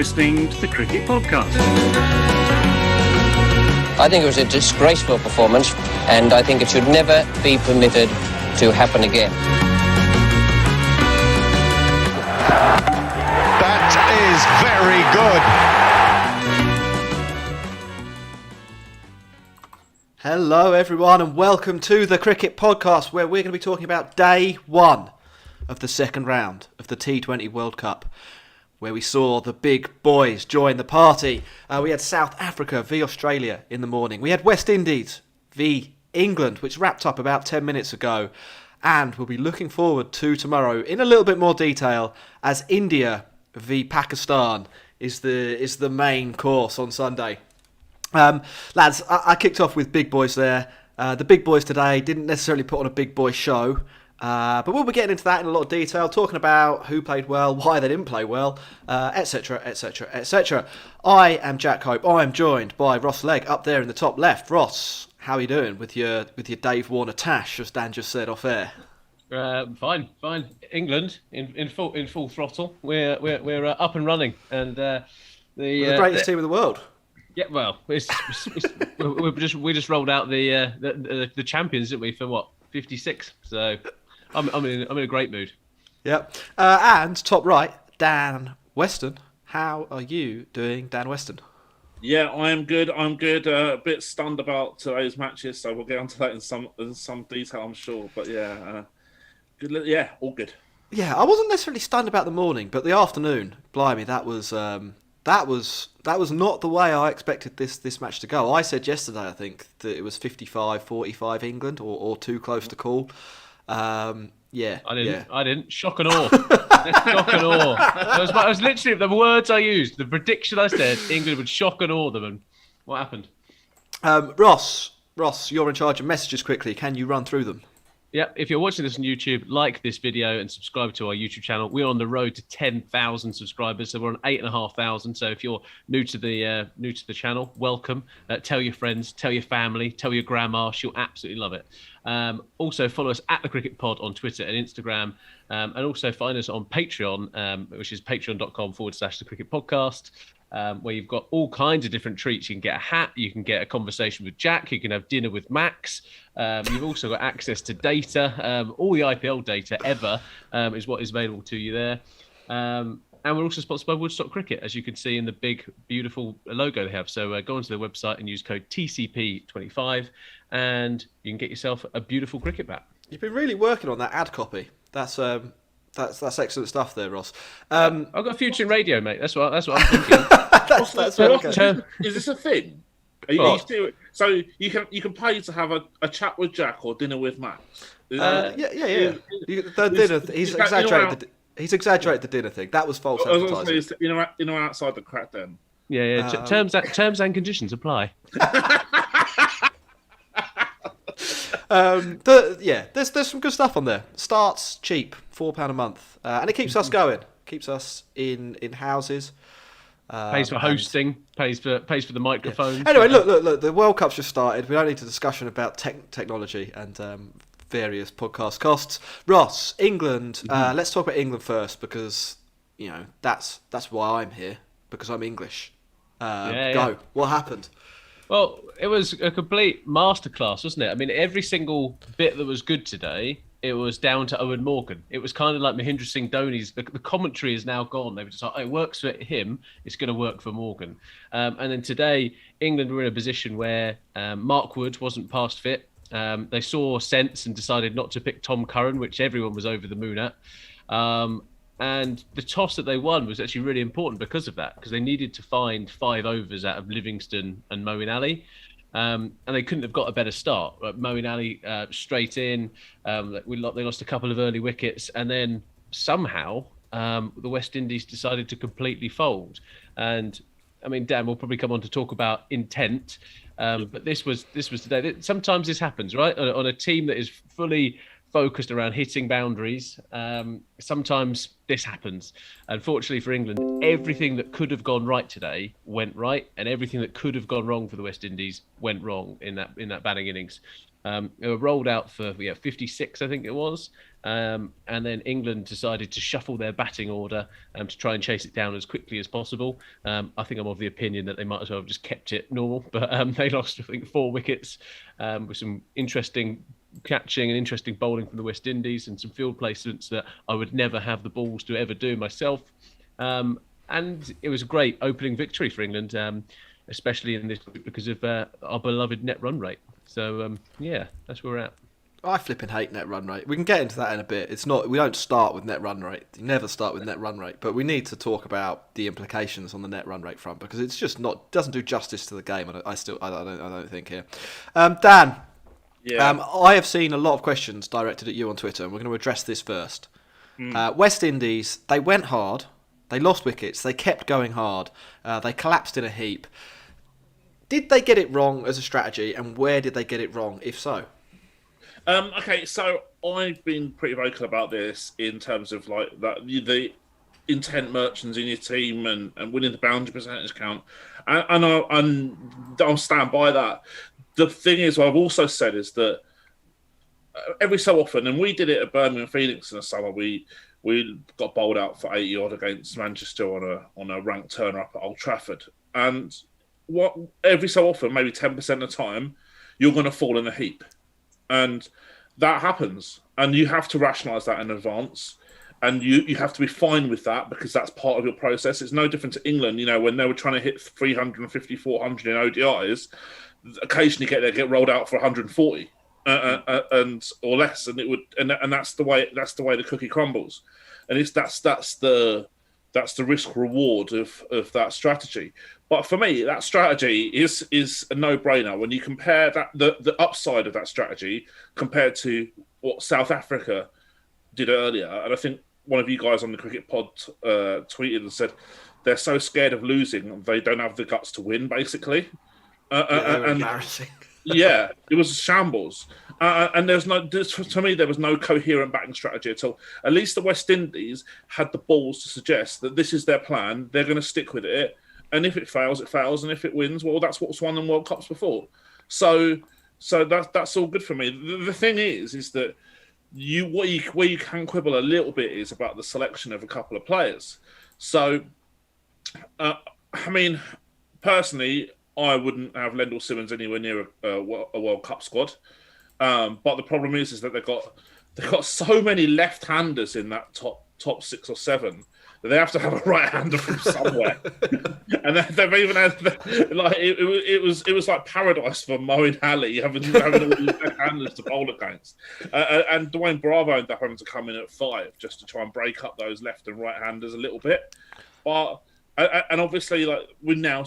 listening to the Cricket Podcast. I think it was a disgraceful performance, and I think it should never be permitted to happen again. That is very good. Hello everyone and welcome to the Cricket Podcast, where we're going to be talking about day one of the second round of the T20 World Cup, where we saw the big boys join the party. We had South Africa v Australia in the morning. We had West Indies v England, which wrapped up about 10 minutes ago. And we'll be looking forward to tomorrow in a little bit more detail, as India v Pakistan is the main course on Sunday. Lads, I kicked off with big boys there. The big boys today didn't necessarily put on a big boy show. But we'll be getting into that in a lot of detail, talking about who played well, why they didn't play well, etc, etc, etc. I am Jack Hope. I am joined by Ross Legg up there in the top left. Ross, how are you doing with your Dave Warner tash, as Dan just said off air? Fine. England in full throttle. We're up and running, and the greatest team in the world. Yeah, well, we just rolled out the champions, didn't we? For what, 56? So. I'm in a great mood. Yep. And top right, Dan Weston. How are you doing, Dan Weston? Yeah, I am good. I'm good. A bit stunned about today's matches, so we'll get onto that in some detail, I'm sure. But yeah, good. Yeah, all good. Yeah, I wasn't necessarily stunned about the morning, but the afternoon, blimey, that was not the way I expected this match to go. I said yesterday, I think, that it was 55-45 England, or too close to call. Yeah. I didn't. Shock and awe. Shock and awe. That was literally the words I used. The prediction I said, England would shock and awe them. And what happened? Ross, you're in charge of messages quickly. Can you run through them? Yeah, if you're watching this on YouTube, like this video and subscribe to our YouTube channel. We're on the road to 10,000 subscribers, so we're on 8,500. So if you're new to the channel, welcome. Tell your friends, tell your family, tell your grandma. She'll absolutely love it. Also follow us at the Cricket Pod on Twitter and Instagram, and also find us on Patreon, which is patreon.com/the Cricket Podcast. Where you've got all kinds of different treats. You can get a hat, you can get a conversation with Jack, you can have dinner with Max. You've also got access to data. All the IPL data ever is what is available to you there. And we're also sponsored by Woodstock Cricket, as you can see in the big, beautiful logo they have. So go onto their website and use code TCP25, and you can get yourself a beautiful cricket bat. You've been really working on that ad copy. That's excellent stuff there, Ross. I've got a future in radio, mate. That's what I'm thinking. that's very good. Is this a thing? Are you still, so you can pay to have a chat with Jack or dinner with Max? Yeah. The dinner. He's exaggerated the dinner thing. That was false advertising. Outside the crack then. Yeah. Terms and conditions apply. There's some good stuff on there. Starts cheap, £4 a month, and it keeps us going. Keeps us in houses. Pays for hosting. Pays for the microphones. Yeah. Anyway, look. The World Cup's just started. We don't need a discussion about technology and various podcast costs. Ross, England. Let's talk about England first, because that's why I'm here, because I'm English. Go. What happened? Well, it was a complete masterclass, wasn't it? I mean, every single bit that was good today, it was down to Owen Morgan. It was kind of like Mahendra Singh Dhoni's. The commentary is now gone. They were just like, it works for him, it's going to work for Morgan. And then today, England were in a position where Mark Wood wasn't past fit. They saw sense and decided not to pick Tom Curran, which everyone was over the moon at. And the toss that they won was actually really important because of that, because they needed to find 5 overs out of Livingston and Moeen Ali. And they couldn't have got a better start. Moeen Ali straight in. They lost a couple of early wickets, and then somehow the West Indies decided to completely fold. And I mean, Dan, we'll probably come on to talk about intent, but this was today. Sometimes this happens, right? On a team that is fully focused around hitting boundaries. Sometimes this happens. Unfortunately for England, everything that could have gone right today went right, and everything that could have gone wrong for the West Indies went wrong in that batting innings. They were rolled out for 56, I think it was. And then England decided to shuffle their batting order to try and chase it down as quickly as possible. I think I'm of the opinion that they might as well have just kept it normal, but they lost, I think, 4 wickets with some interesting catching and interesting bowling from the West Indies and some field placements that I would never have the balls to ever do myself. And it was a great opening victory for England, especially in this group because of our beloved net run rate. So, that's where we're at. I flipping hate net run rate. We can get into that in a bit. We don't start with net run rate. You never start with net run rate. But we need to talk about the implications on the net run rate front because it's just doesn't do justice to the game. I don't think here. Dan, I have seen a lot of questions directed at you on Twitter, and we're going to address this first. West Indies, they went hard. They lost wickets. They kept going hard. They collapsed in a heap. Did they get it wrong as a strategy, and where did they get it wrong, if so? Okay, so I've been pretty vocal about this in terms of like that the intent merchants in your team and winning the boundary percentage count, and I'll stand by that. The thing is, what I've also said is that every so often, and we did it at Birmingham Phoenix in the summer, we got bowled out for 80 odd against Manchester on a ranked turner up at Old Trafford, and every so often, maybe 10% of the time, you're going to fall in a heap. And that happens. And you have to rationalise that in advance. And you have to be fine with that because that's part of your process. It's no different to England, when they were trying to hit 350, 400 in ODIs, occasionally get rolled out for 140 and or less. And that's the way the cookie crumbles. And that's the risk reward of that strategy. But for me, that strategy is a no-brainer when you compare that the upside of that strategy compared to what South Africa did earlier. And I think one of you guys on the Cricket Pod tweeted and said they're so scared of losing they don't have the guts to win, basically. And embarrassing. Yeah, it was a shambles. And to me, there was no coherent batting strategy at all. At least the West Indies had the balls to suggest that this is their plan. They're going to stick with it. And if it fails, it fails. And if it wins, well, that's what's won them World Cups before. So that's all good for me. The thing is that where you can quibble a little bit is about the selection of a couple of players. So, personally, I wouldn't have Lendl Simmons anywhere near a World Cup squad. But the problem is that they've got so many left-handers in that top 6 or 7 that they have to have a right-hander from somewhere. And they've even had it was like paradise for Moeen Ali having all these left-handers to bowl against. And Dwayne Bravo ended up having to come in at 5 just to try and break up those left and right-handers a little bit. But and obviously, like now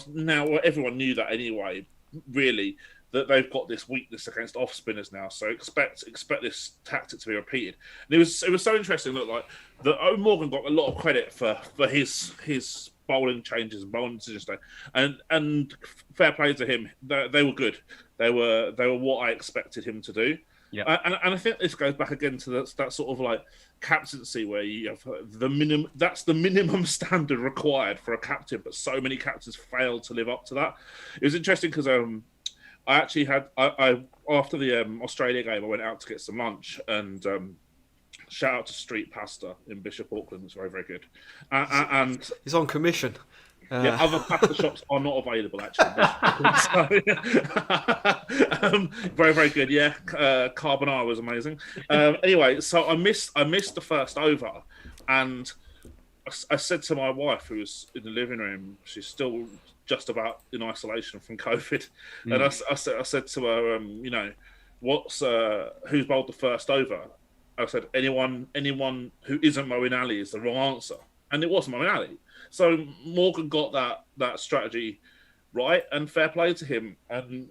everyone knew that anyway. Really, that they've got this weakness against off spinners now. So expect this tactic to be repeated. And it was so interesting. Look, like that Morgan got a lot of credit for his bowling changes and bowling decisions, and fair play to him. They were good. They were what I expected him to do. Yeah, and I think this goes back again to that sort of like captaincy where you have the minimum. That's the minimum standard required for a captain, but so many captains failed to live up to that. It was interesting because I actually had after the Australia game, I went out to get some lunch and shout out to Street Pasta in Bishop Auckland. It's very, very good. And he's on commission. Other pasta shops are not available actually. Very, very good. Yeah, carbonara was amazing. Anyway, so I missed the first over, and I said to my wife, who was in the living room, she's still just about in isolation from COVID, and I said to her, who's bowled the first over? I said, anyone who isn't Moeen Ali is the wrong answer, and it wasn't Moeen Ali. So Morgan got that strategy right, and fair play to him. And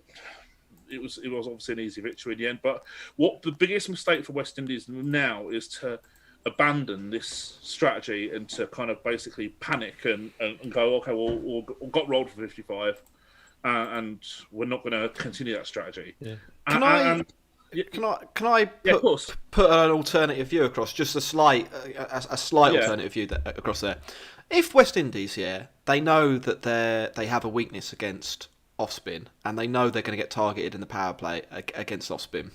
it was obviously an easy victory in the end. But what the biggest mistake for West Indies now is to abandon this strategy and to kind of basically panic and go, okay, well, we got rolled for 55, and we're not going to continue that strategy. Yeah. Can I put an alternative view across? Just a slight alternative view across there. If West Indies, they know that they have a weakness against off spin, and they know they're going to get targeted in the power play against off spin.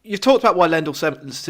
You've talked about why Lendl Simmons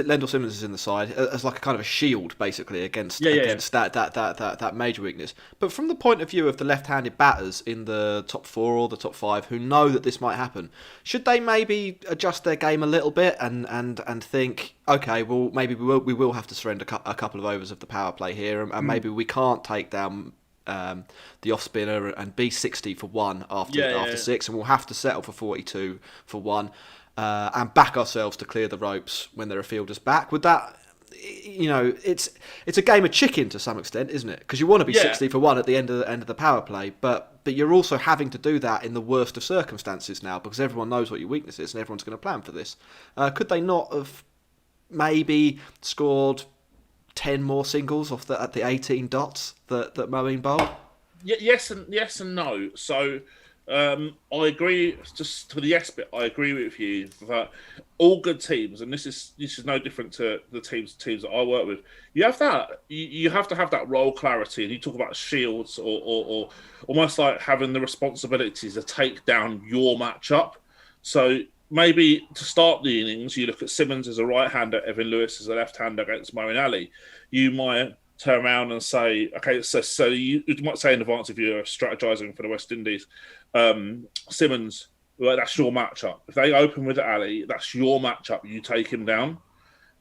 is in the side as like a kind of a shield, basically, against that major weakness. But from the point of view of the left-handed batters in the top 4 or the top 5 who know that this might happen, should they maybe adjust their game a little bit and think, okay, well, maybe we will have to surrender a couple of overs of the power play here, and maybe we can't take down the off spinner and be 60 for 1 after 6, and we'll have to settle for 42 for 1. And back ourselves to clear the ropes when there are fielders back. Would that, it's a game of chicken to some extent, isn't it? Because you want to be 60 for 1 at the end of the power play, but you're also having to do that in the worst of circumstances now, because everyone knows what your weakness is and everyone's going to plan for this. Could they not have maybe scored 10 more singles at the 18 dots that Moeen bowled? Yes and no. So. I agree. Just for the yes bit, I agree with you that all good teams, and this is no different to the teams that I work with. You have to have that role clarity, and you talk about shields or almost like having the responsibilities to take down your matchup. So maybe to start the innings, you look at Simmons as a right-hander, Evan Lewis as a left-hander against Moeen Ali. You might turn around and say, okay, so you might say in advance, if you're strategizing for the West Indies, Simmons, well, that's your matchup. If they open with Ali, that's your matchup. You take him down.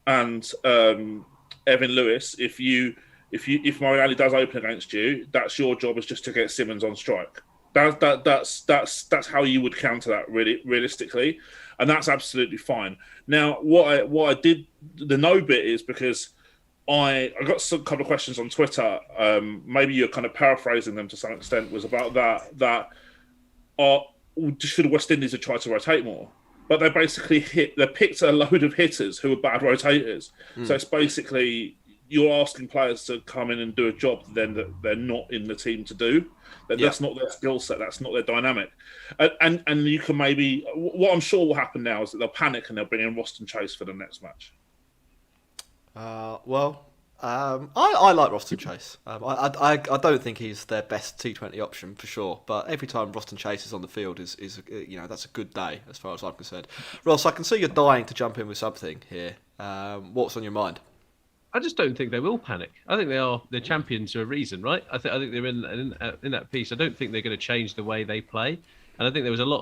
And Evan Lewis, if Moeen Ali does open against you, that's your job, is just to get Simmons on strike. That's how you would counter that, really realistically, and that's absolutely fine. Now, what I did, the no bit is because I got a couple of questions on Twitter. Maybe you're kind of paraphrasing them to some extent. Was about that should West Indies have tried to rotate more? But they basically picked a load of hitters who were bad rotators. So it's basically you're asking players to come in and do a job then that they're not in the team to do. That's not their skill set. That's not their dynamic. And you can maybe, what I'm sure will happen now is that they'll panic and they'll bring in Roston Chase for the next match. I like Roston Chase. I don't think he's their best T20 option for sure. But every time Roston Chase is on the field is that's a good day as far as I'm concerned. Ross, I can see you're dying to jump in with something here. What's on your mind? I just don't think they will panic. I think they're champions for a reason, right? I think they're in that piece. I don't think they're going to change the way they play, and I think there was a lot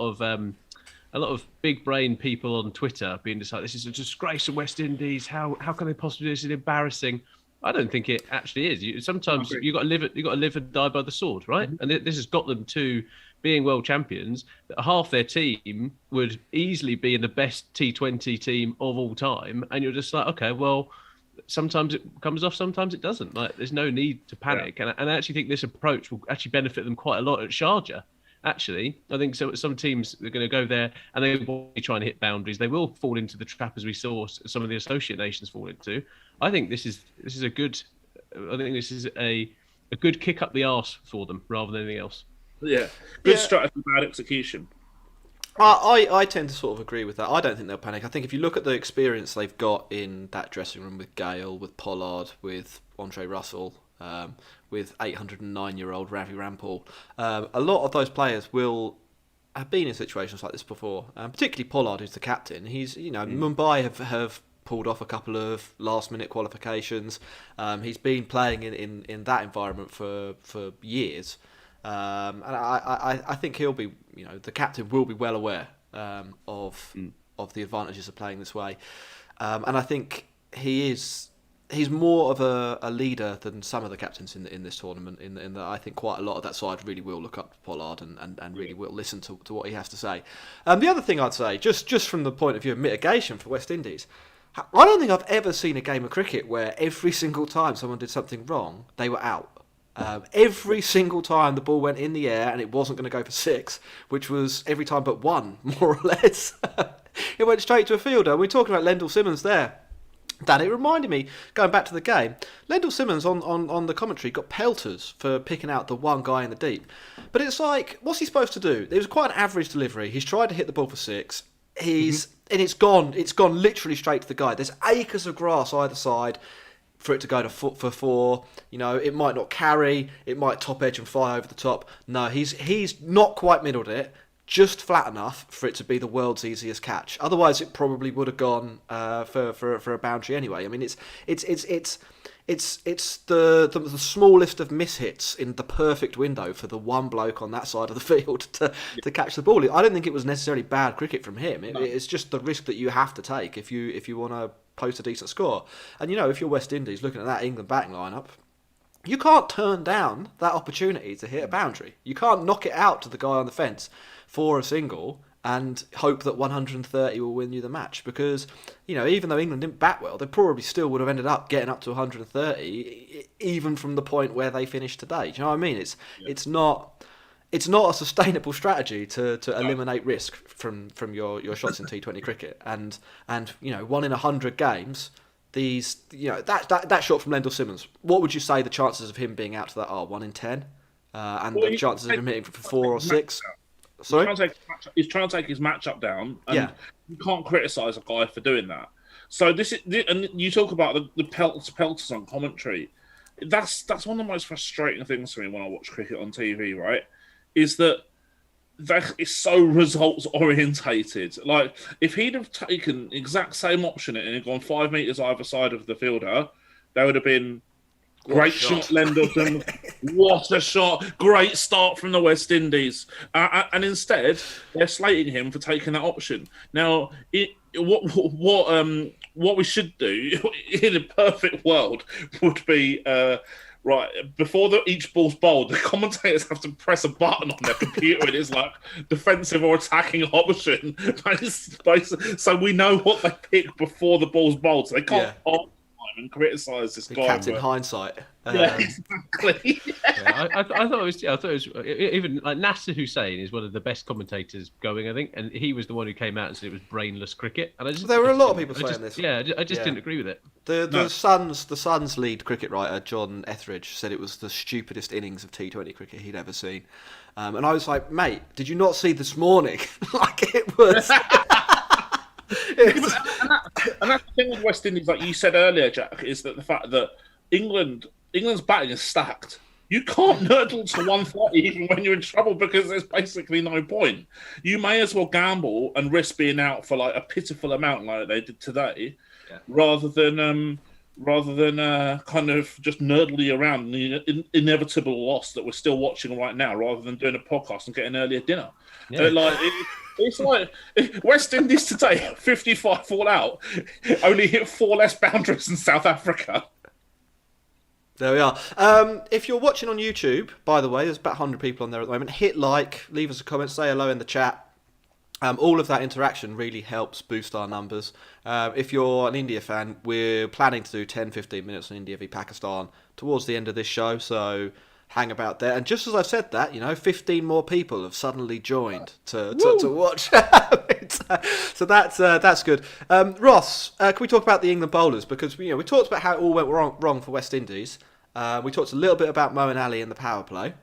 of big brain people on Twitter being just like, this is a disgrace of West Indies. How can they possibly do this? It's embarrassing. I don't think it actually is. Sometimes you got to live and die by the sword, right? Mm-hmm. And this has got them to being world champions. Half their team would easily be in the best T20 team of all time, and you're just like, okay, well, sometimes it comes off, sometimes it doesn't. Like, there's no need to panic, and I actually think this approach will actually benefit them quite a lot at Sharjah. Actually, I think so. Some teams are going to go there and they will be trying to hit boundaries. They will fall into the trap as we saw some of the associate nations fall into. I think this is a good. I think this is a good kick up the arse for them rather than anything else. Yeah, good strategy, bad execution. I tend to sort of agree with that. I don't think they'll panic. I think if you look at the experience they've got in that dressing room with Gale, with Pollard, with Andre Russell, with 809-year-old Ravi Rampal, a lot of those players will have been in situations like this before. Particularly Pollard, who's the captain. He's, Mumbai have pulled off a couple of last-minute qualifications. He's been playing in that environment for years. And I think he'll be, the captain will be well aware of the advantages of playing this way, and I think he's more of a leader than some of the captains in this tournament. In that I think quite a lot of that side really will look up to Pollard and really will listen to what he has to say. The other thing I'd say, just from the point of view of mitigation for West Indies, I don't think I've ever seen a game of cricket where every single time someone did something wrong, they were out. Every single time the ball went in the air and it wasn't going to go for 6, which was every time but one, more or less. It went straight to a fielder. We're talking about Lendl Simmons there. Dan, it reminded me, going back to the game, Lendl Simmons on the commentary got pelters for picking out the one guy in the deep. But it's like, what's he supposed to do? It was quite an average delivery. He's tried to hit the ball for 6. And it's gone literally straight to the guy. There's acres of grass either side. for it to go to foot for four. You know, it might not carry, it might top edge and fly over the top. No, he's not quite middled it, just flat enough for it to be the world's easiest catch. Otherwise, it probably would have gone for a boundary anyway. I mean, it's the smallest of mishits in the perfect window for the one bloke on that side of the field to catch the ball. I don't think it was necessarily bad cricket from him. It's just the risk that you have to take if you want to post a decent score. And, you know, if you're West Indies looking at that England batting lineup, you can't turn down that opportunity to hit a boundary. You can't knock it out to the guy on the fence for a single and hope that 130 will win you the match, because, you know, even though England didn't bat well, they probably still would have ended up getting up to 130 even from the point where they finished today. Do you know what I mean? It's not a sustainable strategy to eliminate risk from your shots in T20 cricket. And you know, 1 in 100 games, these, you know, that shot from Lendl Simmons, what would you say the chances of him being out to that are? 1 in 10? And the chances of him hitting for 4 or 6? Sorry? He's trying to take his matchup down, and you can't criticise a guy for doing that. So and you talk about the pelters on commentary. That's one of the most frustrating things for me when I watch cricket on TV, right? Is that it's so results orientated. Like, if he'd have taken the exact same option and had gone 5 metres either side of the fielder, there would have been great shot, Lendelton. What a shot! Great start from the West Indies. And instead, they're slating him for taking that option. Now, what we should do in a perfect world would be right before each ball's bowled, the commentators have to press a button on their computer, and it's like defensive or attacking option. So we know what they pick before the ball's bowled. So they can't. And criticise this guy. Captain hindsight. Yeah, exactly. I thought it was even like Nasser Hussain is one of the best commentators going, I think, and he was the one who came out and said it was brainless cricket. And there were a lot of people saying this. Yeah, I just didn't agree with it. The Sun's lead cricket writer John Etheridge said it was the stupidest innings of T20 cricket he'd ever seen, and I was like, mate, did you not see this morning? Like, it was. And that's the thing with West Indies, like you said earlier, Jack, is that the fact that England's batting is stacked. You can't nurdle to 130 even when you're in trouble, because there's basically no point. You may as well gamble and risk being out for like a pitiful amount like they did today, rather than kind of just nerdle you around the inevitable loss that we're still watching right now, rather than doing a podcast and getting earlier dinner. Yeah. It's like West Indies today, 55 all out, only hit 4 less boundaries than South Africa. There we are. If you're watching on YouTube, by the way, there's about 100 people on there at the moment. Hit like, leave us a comment, say hello in the chat. All of that interaction really helps boost our numbers. If you're an India fan, we're planning to do 10-15 minutes on India v Pakistan towards the end of this show, so hang about there. And just as I've said that, you know, 15 more people have suddenly joined to watch. So that's good. Ross, can we talk about the England bowlers? Because we talked about how it all went wrong for West Indies. We talked a little bit about Moeen Ali in the power play.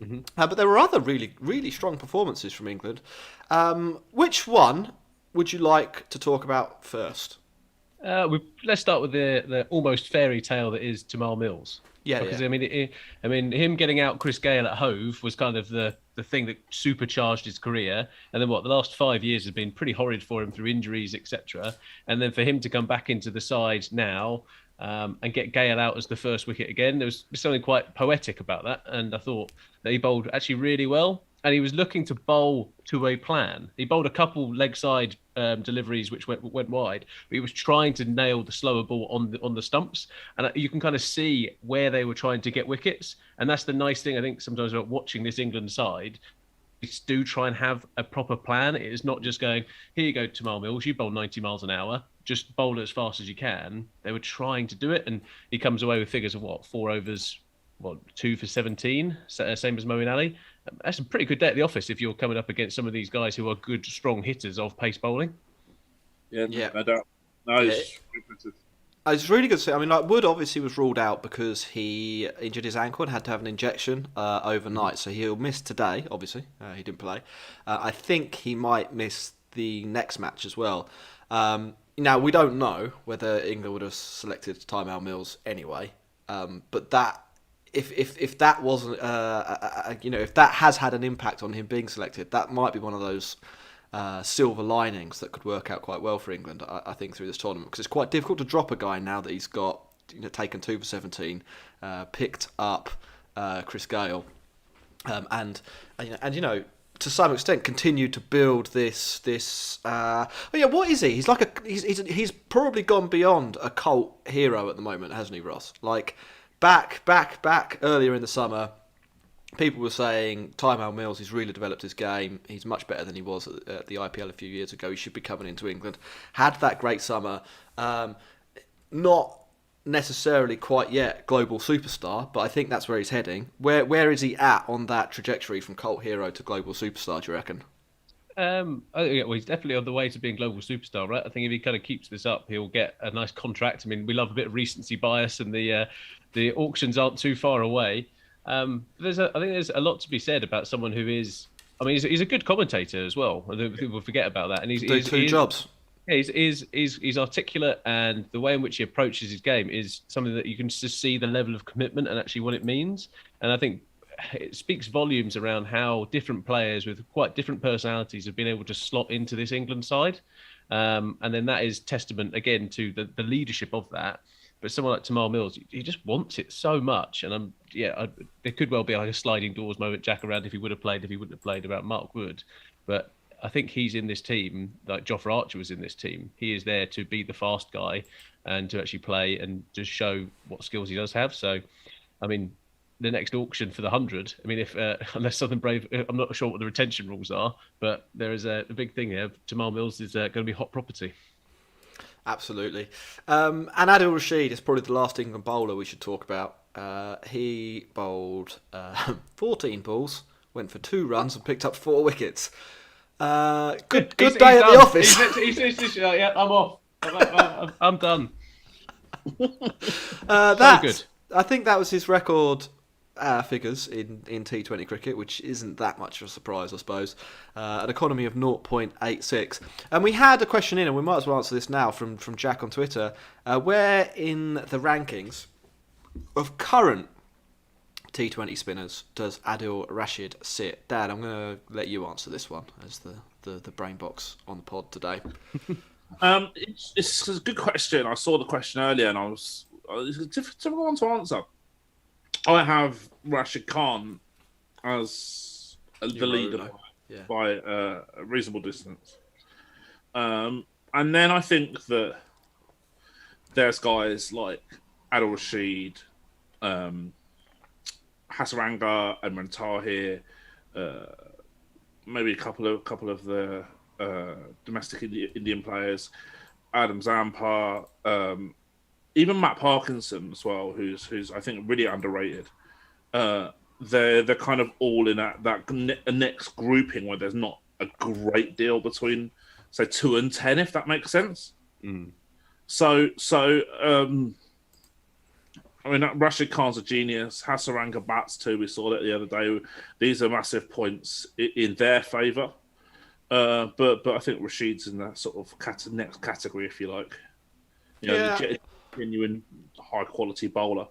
Mm-hmm. But there were other really, really strong performances from England. Which one would you like to talk about first? Let's start with the almost fairy tale that is Jamal Mills. Yeah, because I mean, him getting out Chris Gayle at Hove was kind of the thing that supercharged his career. And then the last 5 years has been pretty horrid for him through injuries, etc. And then for him to come back into the side now and get Gayle out as the first wicket again, there was something quite poetic about that. And I thought that he bowled actually really well. And he was looking to bowl to a plan. He bowled a couple leg side deliveries which went wide, but he was trying to nail the slower ball on the stumps, and you can kind of see where they were trying to get wickets. And that's the nice thing I think sometimes about watching this England side. Is do try and have a proper plan. It is not just going, here you go, Jamal Mills, you bowl 90 miles an hour, just bowl it as fast as you can. They were trying to do it, and he comes away with figures of 4 overs, 2 for 17, same as Moeen Ali. That's a pretty good day at the office if you're coming up against some of these guys who are good, strong hitters of pace bowling. Yeah, no doubt. No, it's impressive. It's really good to see. I mean, like, Wood obviously was ruled out because he injured his ankle and had to have an injection overnight. So he'll miss today, obviously. He didn't play. I think he might miss the next match as well. Now, we don't know whether England would have selected Tymal Mills anyway, but that if that wasn't, if that has had an impact on him being selected, that might be one of those silver linings that could work out quite well for England, I think, through this tournament, because it's quite difficult to drop a guy now that he's got taken 2 for 17, picked up Chris Gale, and to some extent continued to build this. What is he? He's like he's probably gone beyond a cult hero at the moment, hasn't he, Ross? Like back earlier in the summer, people were saying Tymal Mills, he's really developed his game. He's much better than he was at the IPL a few years ago. He should be coming into England. Had that great summer. Not necessarily quite yet global superstar, but I think that's where he's heading. Where is he at on that trajectory from cult hero to global superstar, do you reckon? He's definitely on the way to being global superstar, right? I think if he kind of keeps this up, he'll get a nice contract. I mean, we love a bit of recency bias, and the auctions aren't too far away. I think there's a lot to be said about someone who is. I mean, he's a good commentator as well. I think people forget about that, and he's two jobs. Yeah, he's articulate, and the way in which he approaches his game is something that you can just see the level of commitment and actually what it means. And I think it speaks volumes around how different players with quite different personalities have been able to slot into this England side. And then that is testament again to the leadership of that. But someone like Tymal Mills, he just wants it so much. And there could well be like a sliding doors moment, Jack, around if he wouldn't have played about Mark Wood. But I think he's in this team, like Jofra Archer was in this team. He is there to be the fast guy and to actually play and just show what skills he does have. So, I mean, the next auction for the 100, I mean, if unless something brave, I'm not sure what the retention rules are, but there is a big thing here. Tymal Mills is going to be hot property. Absolutely. And Adil Rashid is probably the last England bowler we should talk about. He bowled 14 balls, went for 2 runs and picked up 4 wickets. Good day at the office. He's like, yeah, I'm off. I'm done. So good. I think that was his record figures in T20 cricket, which isn't that much of a surprise, I suppose. An economy of 0.86. And we had a question in, and we might as well answer this now from Jack on Twitter. Where in the rankings of current T20 spinners does Adil Rashid sit? Dad, I'm going to let you answer this one as the brain box on the pod today. It's a good question. I saw the question earlier, and it's a difficult one to answer. I have Rashid Khan as the leader by a reasonable distance. And then I think that there's guys like Adil Rashid, Hasaranga, Imran Tahir, maybe a couple of the domestic Indian players, Adam Zampa, even Matt Parkinson as well, who's I think really underrated. They're kind of all in that next grouping where there's not a great deal between, say, 2 and 10, if that makes sense. Mm. So. I mean, Rashid Khan's a genius. Hasaranga bats too. We saw that the other day. These are massive points in their favour. But I think Rashid's in that sort of next category, if you like. Genuine high quality bowler.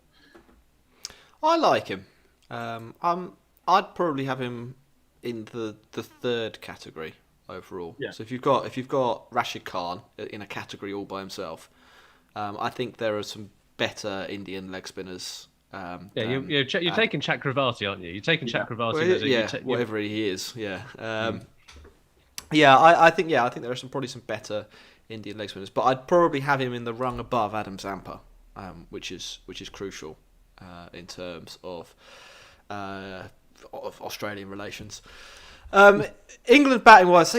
I like him. I'd probably have him in the 3rd category overall. Yeah. So if you've got Rashid Khan in a category all by himself, I think there are some better Indian leg spinners. You're taking Chakravarti, aren't you? You're taking Chakravarti. Whatever he is. Yeah. I think there are probably some better Indian leg spinners, but I'd probably have him in the rung above Adam Zampa, which is crucial in terms of Australian relations. England batting wise,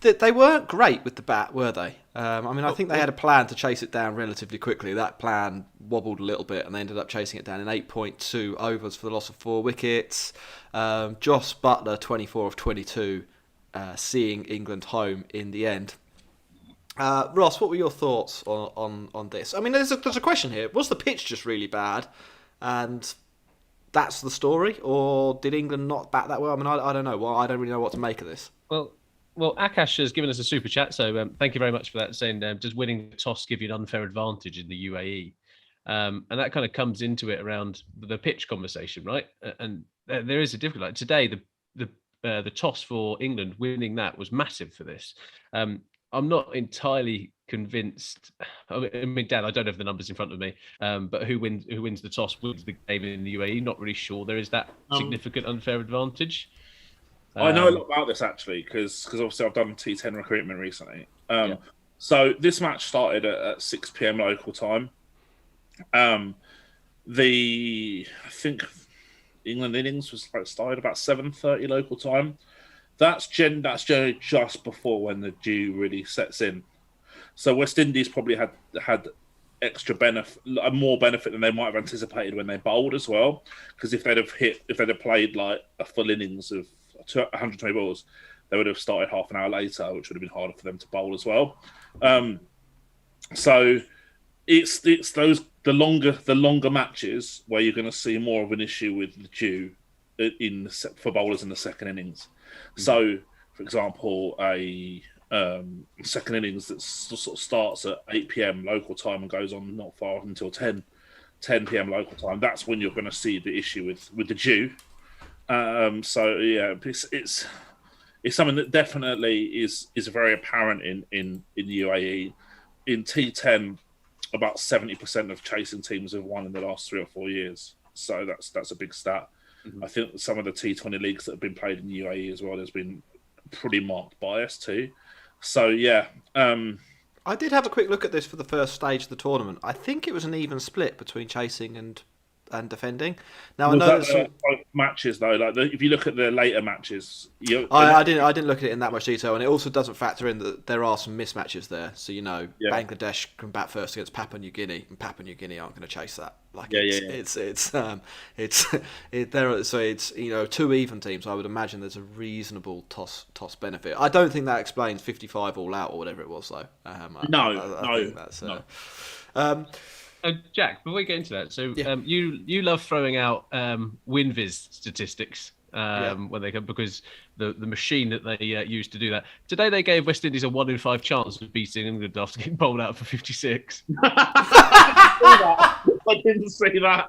they weren't great with the bat, were they? I think they had a plan to chase it down relatively quickly. That plan wobbled a little bit, and they ended up chasing it down in 8.2 overs for the loss of 4 wickets. Joss Buttler, 24 of 22, seeing England home in the end. Ross, what were your thoughts on this? I mean, there's a question here. Was the pitch just really bad, and that's the story, or did England not bat that well? I mean, I don't know. Well, I don't really know what to make of this. Well, Well, Akash has given us a super chat, so thank you very much for that. Saying, does winning the toss give you an unfair advantage in the UAE? And that kind of comes into it around the pitch conversation, right? And there is a difficulty. Like today, the toss for England, winning that was massive for this. I'm not entirely convinced. I mean, Dan, I don't have the numbers in front of me, but who wins the toss wins the game in the UAE? Not really sure. There is that significant unfair advantage. I know a lot about this actually because obviously I've done T10 recruitment recently. So this match started at 6 p.m. local time. I think England innings was started about 7:30 local time. That's generally just before when the dew really sets in. So West Indies probably had extra benefit, more benefit than they might have anticipated when they bowled as well. Because if they'd have played like a full innings of 120 balls, they would have started half an hour later, which would have been harder for them to bowl as well. So it's the longer matches where you're going to see more of an issue with the dew for bowlers in the second innings. So, for example, a second innings that sort of starts at 8 p.m. local time and goes on not far until 10 p.m. local time. That's when you're going to see the issue with the dew. So yeah, it's something that definitely is very apparent in the UAE. In T10, about 70% of chasing teams have won in the last 3 or 4 years. So that's a big stat. I think some of the T20 leagues that have been played in the UAE as well, there's been pretty marked bias too. So yeah. I did have a quick look at this for the first stage of the tournament. I think it was an even split between chasing and defending. Now I know that matches though, like if you look at the later matches, I didn't look at it in that much detail, and it also doesn't factor in that there are some mismatches there. So Bangladesh can bat first against Papua New Guinea, and Papua New Guinea aren't going to chase that. It's 2 even teams. I would imagine there's a reasonable toss benefit. I don't think that explains 55 all out or whatever it was though. Jack, before we get into that, you love throwing out WinViz statistics when they come because the machine that they use to do that. Today they gave West Indies a 1 in 5 chance of beating England after getting bowled out for 56. I didn't see that.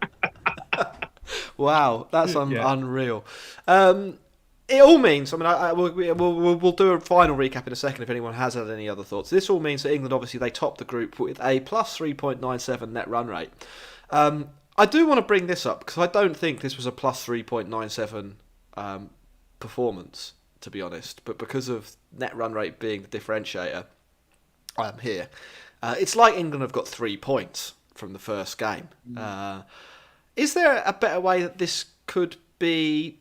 Wow, that's unreal. It all means, I mean, we'll do a final recap in a second if anyone has had any other thoughts. This all means that England, obviously, they topped the group with a plus 3.97 net run rate. I do want to bring this up because I don't think this was a plus 3.97 performance, to be honest. But because of net run rate being the differentiator here, it's like England have got 3 points from the first game. Is there a better way that this could be...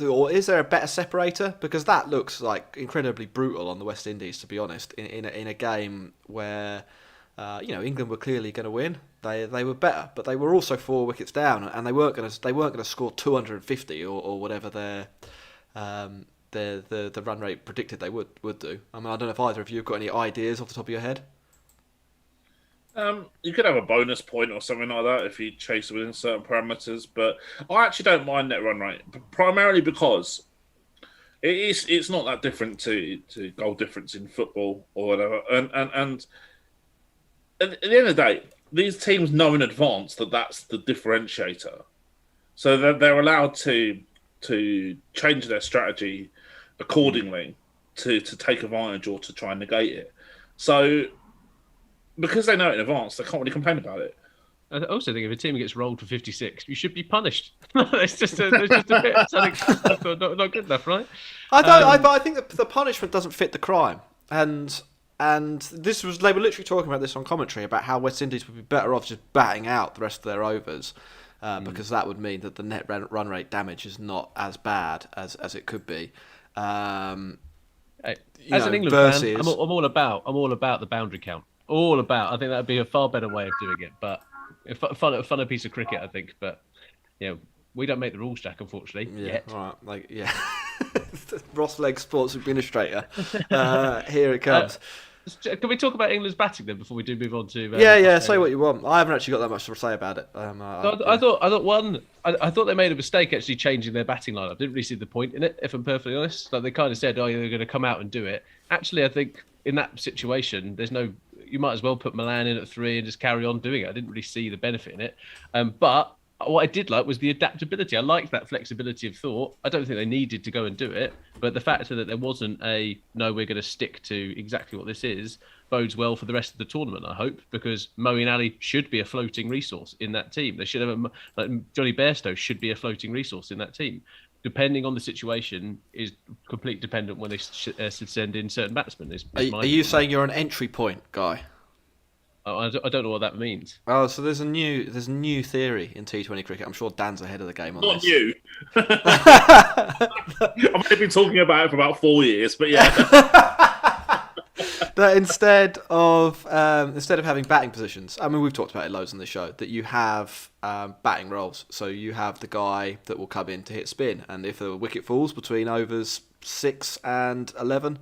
or is there a better separator? Because that looks like incredibly brutal on the West Indies, to be honest. In a game where England were clearly going to win, they were better, but they were also 4 wickets down, and they weren't going to score 250 or whatever the run rate predicted they would do. I mean, I don't know if either of you have got any ideas off the top of your head. You could have a bonus point or something like that if you chase within certain parameters, but I actually don't mind net run rate, primarily because it's not that different to goal difference in football or whatever. And at the end of the day, these teams know in advance that that's the differentiator, so they're allowed to change their strategy accordingly to take advantage or to try and negate it. So. Because they know it in advance, they can't really complain about it. I also think if a team gets rolled for 56, you should be punished. It's just a bit something not good enough, right? I think that the punishment doesn't fit the crime, and they were literally talking about this on commentary about how West Indies would be better off just batting out the rest of their overs, because that would mean that the net run rate damage is not as bad as it could be. As an England fan, I'm all about the boundary count. All about. I think that would be a far better way of doing it, but a funner piece of cricket, I think. But we don't make the rules, Jack, unfortunately. Yeah, yet. All right. Ross Legg, Sports Administrator. Here it comes. Can we talk about England's batting then before we do move on to? Yeah. Australia? Say what you want. I haven't actually got that much to say about it. I thought they made a mistake actually changing their batting lineup. Didn't really see the point in it, if I'm perfectly honest. Like they kind of said, "Oh, you're going to come out and do it." Actually, I think in that situation, you might as well put Milan in at 3 and just carry on doing it. I didn't really see the benefit in it, but what I did like was the adaptability. I liked that flexibility of thought. I don't think they needed to go and do it, but the fact that there wasn't we're going to stick to exactly what this is, bodes well for the rest of the tournament, I hope, because Moeen Ali should be a floating resource in that team. They should have Johnny Bairstow should be a floating resource in that team. Depending on the situation, is complete dependent when they send in certain batsmen. Are you saying you're an entry point guy? I don't know what that means. Oh, so there's a new theory in T20 cricket. I'm sure Dan's ahead of the game on Not this. you. I've been talking about it for about 4 years, but yeah. That instead of having batting positions, I mean, we've talked about it loads on the show, that you have batting roles. So you have the guy that will come in to hit spin, and if the wicket falls between overs 6 and 11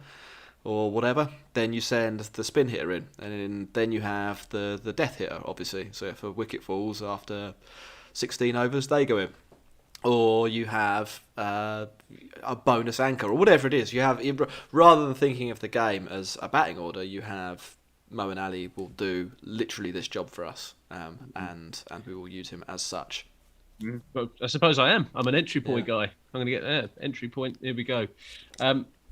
or whatever, then you send the spin hitter in, and then you have the death hitter, obviously. So if a wicket falls after 16 overs, they go in. Or you have a bonus anchor, or whatever it is. You have, rather than thinking of the game as a batting order, you have Moeen Ali will do literally this job for us, and we will use him as such. But I suppose I am. I'm an entry point guy. I'm going to get there. Entry point. Here we go.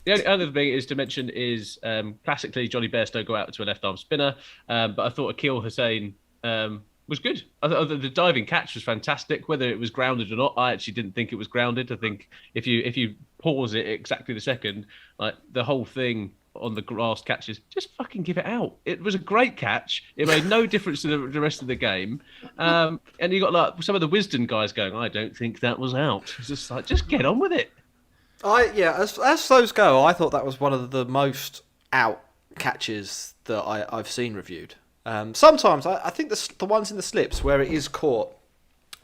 The only other thing is to mention is classically Johnny Bairstow go out to a left arm spinner, but I thought Akil Hussain was good. I thought the diving catch was fantastic. Whether it was grounded or not, I actually didn't think it was grounded. I think if you pause it exactly the second, like the whole thing on the grass catches, just fucking give it out. It was a great catch. It made no difference to the rest of the game. And you got like some of the Wisden guys going, I don't think that was out. It's just like, just get on with it. As those go, I thought that was one of the most out catches that I've seen reviewed. Sometimes I think the ones in the slips where it is caught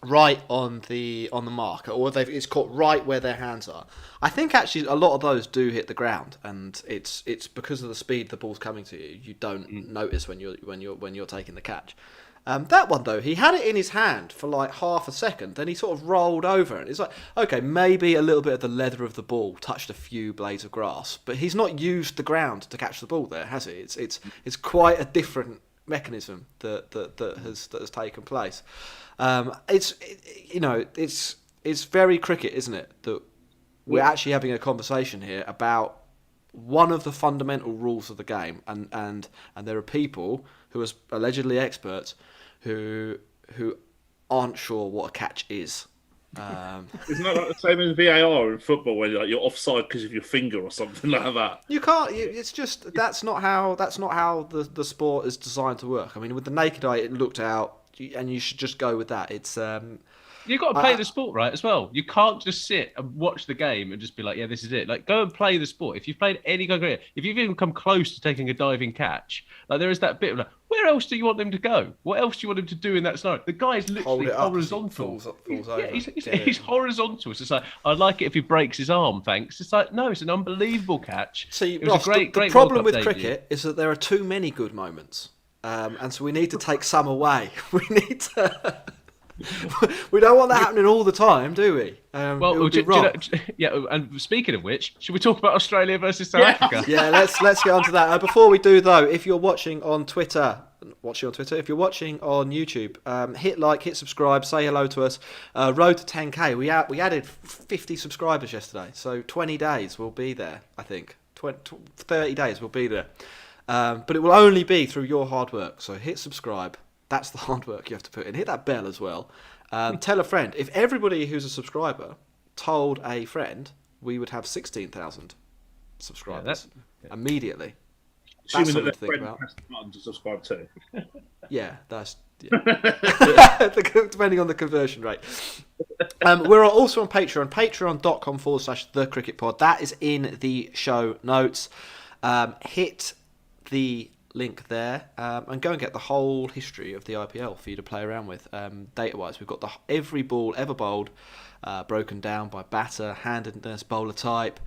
right on the marker, or it's caught right where their hands are. I think actually a lot of those do hit the ground, and it's because of the speed the ball's coming to you. You don't notice when you're taking the catch. That one though, he had it in his hand for like half a second, then he sort of rolled over, and it's like, okay, maybe a little bit of the leather of the ball touched a few blades of grass, but he's not used the ground to catch the ball there, has he? It's quite a different mechanism that has taken place. It's very cricket, isn't it? That we're actually having a conversation here about one of the fundamental rules of the game, and there are people who are allegedly experts who aren't sure what a catch is. Isn't that like the same as VAR in football, where you're offside because of your finger or something like that? You can't. It's just that's not how the sport is designed to work. I mean, with the naked eye, it looked out, and you should just go with that. It's You've got to play the sport, right, as well. You can't just sit and watch the game and just be like, yeah, this is it. Like, go and play the sport. If you've played any career, if you've even come close to taking a diving catch, like there is that bit of like, where else do you want them to go? What else do you want him to do in that scenario? The guy is literally horizontal. He's horizontal. It's just like, I'd like it if he breaks his arm, thanks. It's like, no, it's an unbelievable catch. See, it was Ross, a great the problem with cricket is that there are too many good moments. And so we need to take some away. We need to... We don't want that happening all the time, do we? And speaking of which, should we talk about Australia versus South Africa? Yeah, let's get on to that. Before we do, though, if you're watching on Twitter, if you're watching on YouTube, hit like, hit subscribe, say hello to us. Road to 10k. We added 50 subscribers yesterday, so 20 days we'll be there. I think 30 days we'll be there, but it will only be through your hard work. So hit subscribe. That's the hard work you have to put in. Hit that bell as well. Tell a friend. If everybody who's a subscriber told a friend, we would have 16,000 subscribers immediately. Assuming that their friend pressed the button to subscribe too. Yeah, depending on the conversion rate. We're also on Patreon, patreon.com/thecricketpod. That is in the show notes. Hit the link there and go and get the whole history of the IPL for you to play around with. Data wise, we've got every ball ever bowled broken down by batter, handedness, bowler type,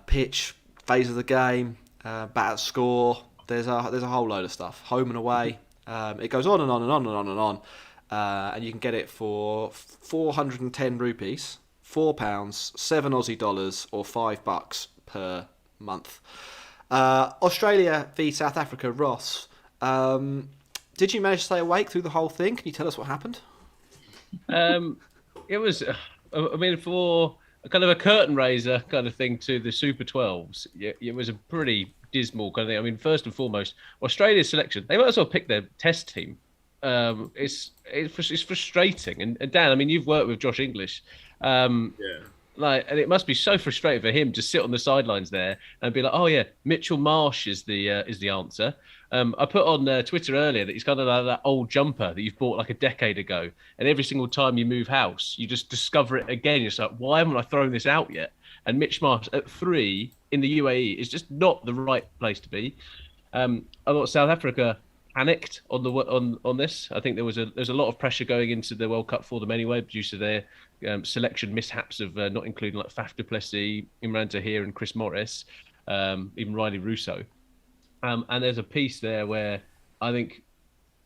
pitch, phase of the game, batter score, There's a whole load of stuff, home and away. It goes on and on and on and on and on, and you can get it for 410 rupees, £4, 7 Aussie dollars, or $5 per month. Australia v South Africa, Ross. Did you manage to stay awake through the whole thing? Can you tell us what happened? It was, I mean, for a kind of a curtain raiser kind of thing to the Super 12s, it was a pretty dismal kind of thing. I mean, first and foremost, Australia's selection, they might as well pick their test team. It's frustrating. And Dan, I mean, you've worked with Josh English. And it must be so frustrating for him to sit on the sidelines there and be like, "Oh yeah, Mitchell Marsh is the answer." I put on Twitter earlier that he's kind of like that old jumper that you've bought like a decade ago, and every single time you move house, you just discover it again. You're just like, "Why haven't I thrown this out yet?" And Mitch Marsh at 3 in the UAE is just not the right place to be. I thought South Africa panicked on this. I think there's a lot of pressure going into the World Cup for them anyway, due to their selection mishaps of not including like Faf du Plessis, Imran Tahir, and Chris Morris, even Riley Russo. And there's a piece there where I think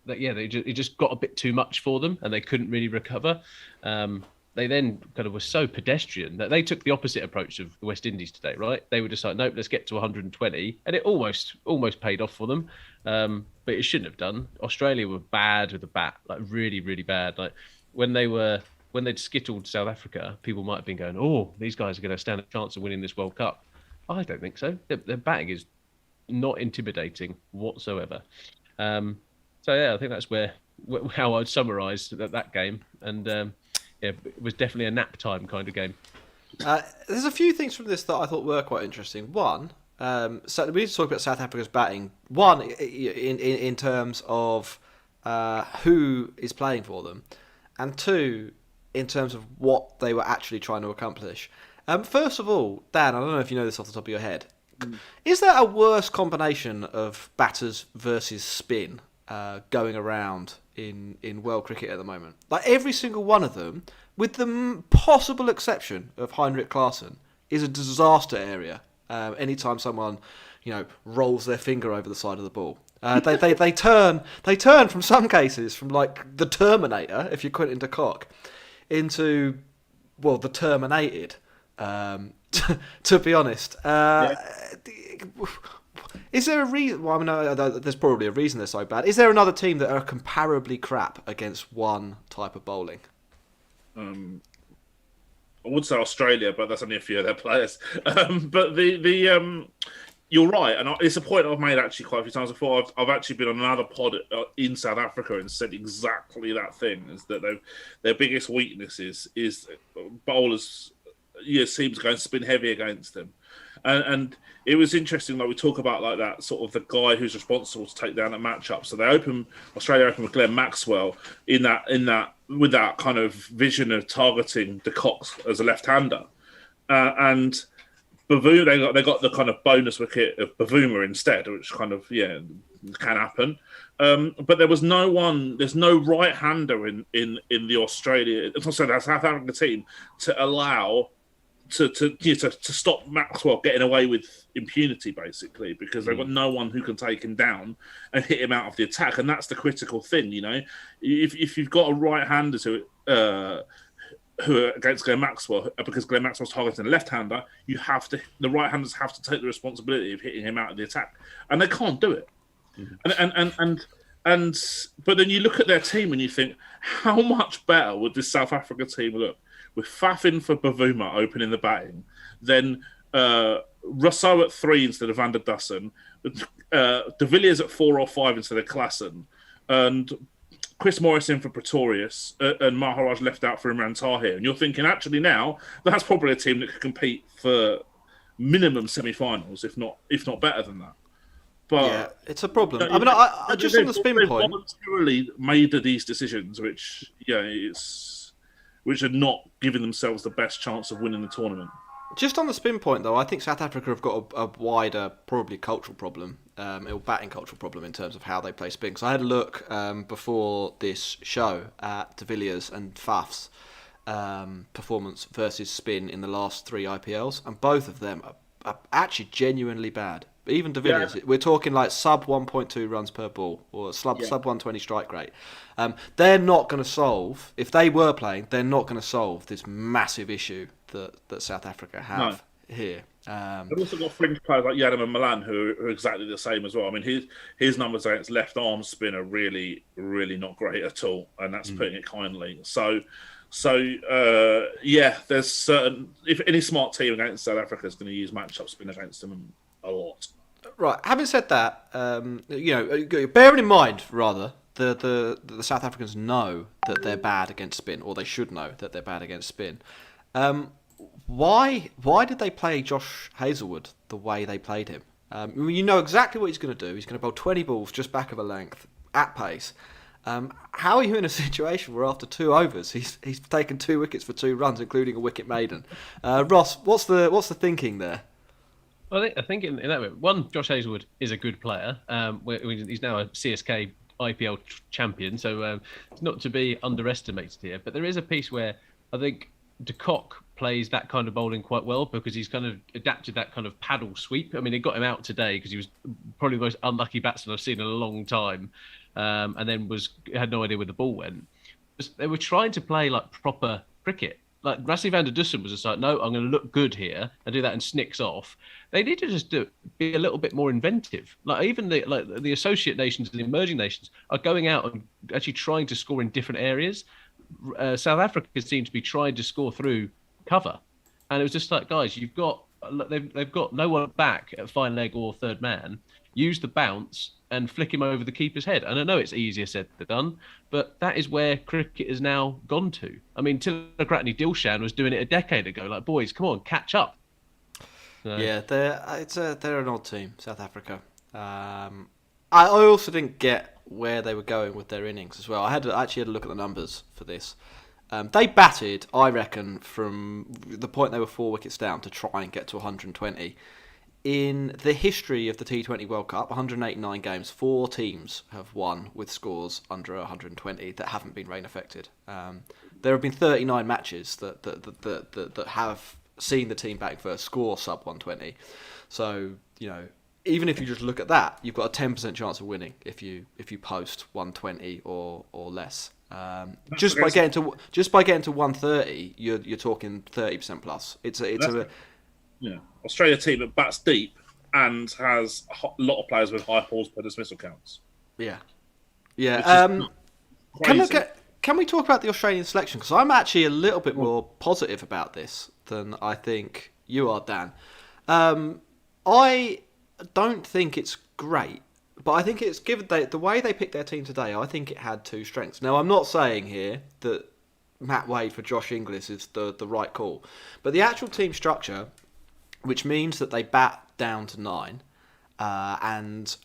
that it just got a bit too much for them, and they couldn't really recover. They then kind of were so pedestrian that they took the opposite approach of the West Indies today, right? They were just like, nope, let's get to 120, and it almost paid off for them, but it shouldn't have done. Australia were bad with the bat, like really, really bad. Like when they'd skittled South Africa, people might have been going, "Oh, these guys are going to stand a chance of winning this World Cup." I don't think so. Their batting is not intimidating whatsoever. I think that's how I'd summarise that game, and it was definitely a nap time kind of game. There's a few things from this that I thought were quite interesting. One, so we need to talk about South Africa's batting. One, in terms of who is playing for them, and two, in terms of what they were actually trying to accomplish. First of all, Dan, I don't know if you know this off the top of your head. Is there a worse combination of batters versus spin going around in world cricket at the moment? Like every single one of them, with the possible exception of Heinrich Klaasen, is a disaster area. Anytime someone, rolls their finger over the side of the ball, they turn from some cases from like the Terminator, if you're Quentin de Kock, into the Terminated. To be honest, is there a reason? Well, I mean, there's probably a reason they're so bad. Is there another team that are comparably crap against one type of bowling? I would say Australia, but that's only a few of their players. But the you're right, and it's a point I've made actually quite a few times before. I've actually been on another pod in South Africa and said exactly that thing: is that their biggest weakness is bowlers. Seems to go and spin heavy against them, and it was interesting. Like we talk about like that sort of the guy who's responsible to take down that matchup. So Australia open with Glenn Maxwell in that with that kind of vision of targeting de Kock as a left-hander, and Bavuma they got the kind of bonus wicket of Bavuma instead, which kind of can happen. But there's no right-hander in the Australia, also the South Africa team to allow. To stop Maxwell getting away with impunity, basically, because they've got no one who can take him down and hit him out of the attack, and that's the critical thing. If you've got a right-hander who are against Glenn Maxwell, because Glenn Maxwell's targeting a left-hander, the right-handers have to take the responsibility of hitting him out of the attack, and they can't do it. But then you look at their team and you think, how much better would this South Africa team look with Faf in for Bavuma opening the batting, then Rousseau at 3 instead of Van der Dussen, De Villiers at 4 or 5 instead of Klaasen, and Chris Morris in for Pretorius, and Maharaj left out for Imran Tahir. And you're thinking, actually now, that's probably a team that could compete for minimum semi-finals, if not better than that. But it's a problem. I mean, I just on the spin point, voluntarily made these decisions, which are not giving themselves the best chance of winning the tournament. Just on the spin point, though, I think South Africa have got a wider, probably cultural problem, or batting cultural problem in terms of how they play spin. So I had a look before this show at De Villiers and Faf's performance versus spin in the last 3 IPLs, and both of them are actually genuinely bad. Even De Villiers, we're talking like sub 1.2 runs per ball or sub 120 strike rate. They're not going to solve, if they were playing, they're not going to solve this massive issue that South Africa have here. They've also got fringe players like Yadam and Milan who are exactly the same as well. I mean, his numbers against left arm spin are really, really not great at all, and that's putting it kindly. So there's certain, if any smart team against South Africa is going to use matchup spin against them a lot. Right. Having said that, bearing in mind rather the South Africans know that they're bad against spin, or they should know that they're bad against spin. Why did they play Josh Hazlewood the way they played him? You know exactly what he's going to do. He's going to bowl 20 balls just back of a length at pace. How are you in a situation where after 2 overs he's taken 2 wickets for 2 runs, including a wicket maiden? Ross, what's the thinking there? Well, I think in that way, one, Josh Hazlewood is a good player. He's now a CSK IPL champion, so it's not to be underestimated here. But there is a piece where I think de Kock plays that kind of bowling quite well, because he's kind of adapted that kind of paddle sweep. I mean, it got him out today because he was probably the most unlucky batsman I've seen in a long time, and then had no idea where the ball went. They were trying to play like proper cricket. Like Rassie van der Dussen was just like, no, I'm going to look good here and do that, and snicks off. They need to just be a little bit more inventive. Like even the associate nations and the emerging nations are going out and actually trying to score in different areas. South Africa seemed to be trying to score through cover, and it was just like, guys, they've got no one back at fine leg or third man. Use the bounce and flick him over the keeper's head. And I know it's easier said than done, but that is where cricket has now gone to. I mean, Tilakratne Dilshan was doing it a decade ago. Like, boys, come on, catch up. So. Yeah, they're an odd team, South Africa. I also didn't get where they were going with their innings as well. I actually had a look at the numbers for this. They batted, I reckon, from the point they were 4 wickets down to try and get to 120. In the history of the T20 World Cup, 189 games, 4 teams have won with scores under 120 that haven't been rain affected. There have been 39 matches that have seen the team batting first score sub 120. So, even if you just look at that, you've got a 10% chance of winning if you post 120 or less. Just by getting to 130, you're talking 30% plus. Yeah, Australia team that bats deep and has a lot of players with high balls per dismissal counts. Yeah. Can we talk about the Australian selection? Because I'm actually a little bit more positive about this than I think you are, Dan. I don't think it's great, but I think it's given the way they picked their team today. I think it had 2 strengths. Now, I'm not saying here that Matt Wade for Josh Inglis is the right call, but the actual team structure, which means that they bat down to 9, and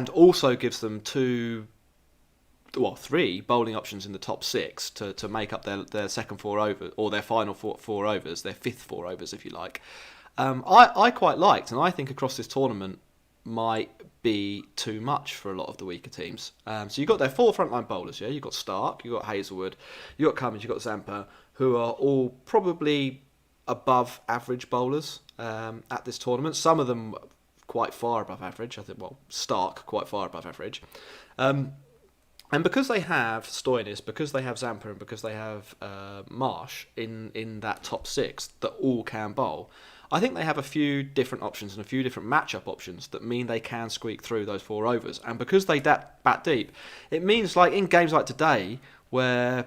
also gives them 3 bowling options in the top 6 to make up their second 4 overs, or their final 4 overs, their 5th 4 overs, if you like. I quite liked, and I think across this tournament might be too much for a lot of the weaker teams. So you've got their 4 frontline bowlers, yeah? You've got Stark, you've got Hazlewood, you've got Cummins, you've got Zampa, who are all probably above average bowlers at this tournament. Some of them quite far above average. I think, Stark quite far above average. And because they have Stoinis, because they have Zampa, and because they have Marsh in that top 6 that all can bowl, I think they have a few different options and a few different matchup options that mean they can squeak through those 4 overs. And because they bat deep, it means like in games like today where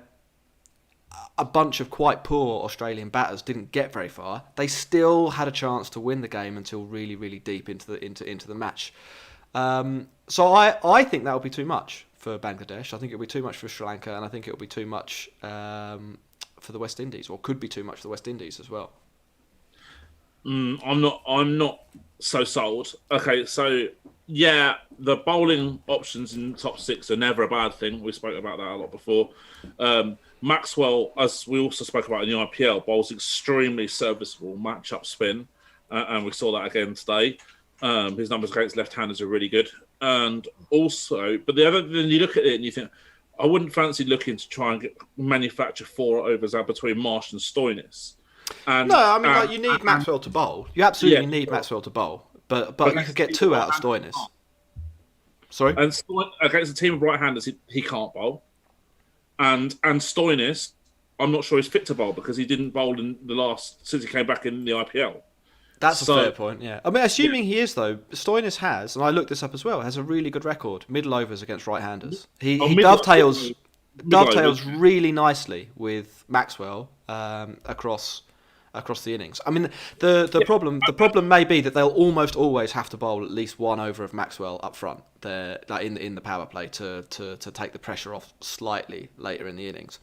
a bunch of quite poor Australian batters didn't get very far, they still had a chance to win the game until really, really deep into the match. So I think that would be too much for Bangladesh. I think it would be too much for Sri Lanka, and I think it would be too much for the West Indies, or could be too much for the West Indies as well. I'm not so sold. Okay, so yeah, the bowling options in the top 6 are never a bad thing. We spoke about that a lot before. Maxwell, as we also spoke about in the IPL, bowls extremely serviceable match-up spin, and we saw that again today. His numbers against left-handers are really good. And also, but the other, then you look at it and you think, I wouldn't fancy looking to try and manufacture 4 overs out between Marsh and Stoinis. You need Maxwell to bowl. You absolutely need Maxwell to bowl. but you could get 2 out of Stoinis. Sorry? And against a team of right-handers, he can't bowl. And Stoinis, I'm not sure he's fit to bowl because he didn't bowl in since he came back in the IPL. That's a fair point, yeah. I mean, assuming he is, though, Stoinis has, and I looked this up as well, has a really good record, middle overs against right-handers. He dovetails really nicely with Maxwell across the innings. I mean, the problem may be that they'll almost always have to bowl at least 1 over of Maxwell up front, in the power play to take the pressure off slightly later in the innings.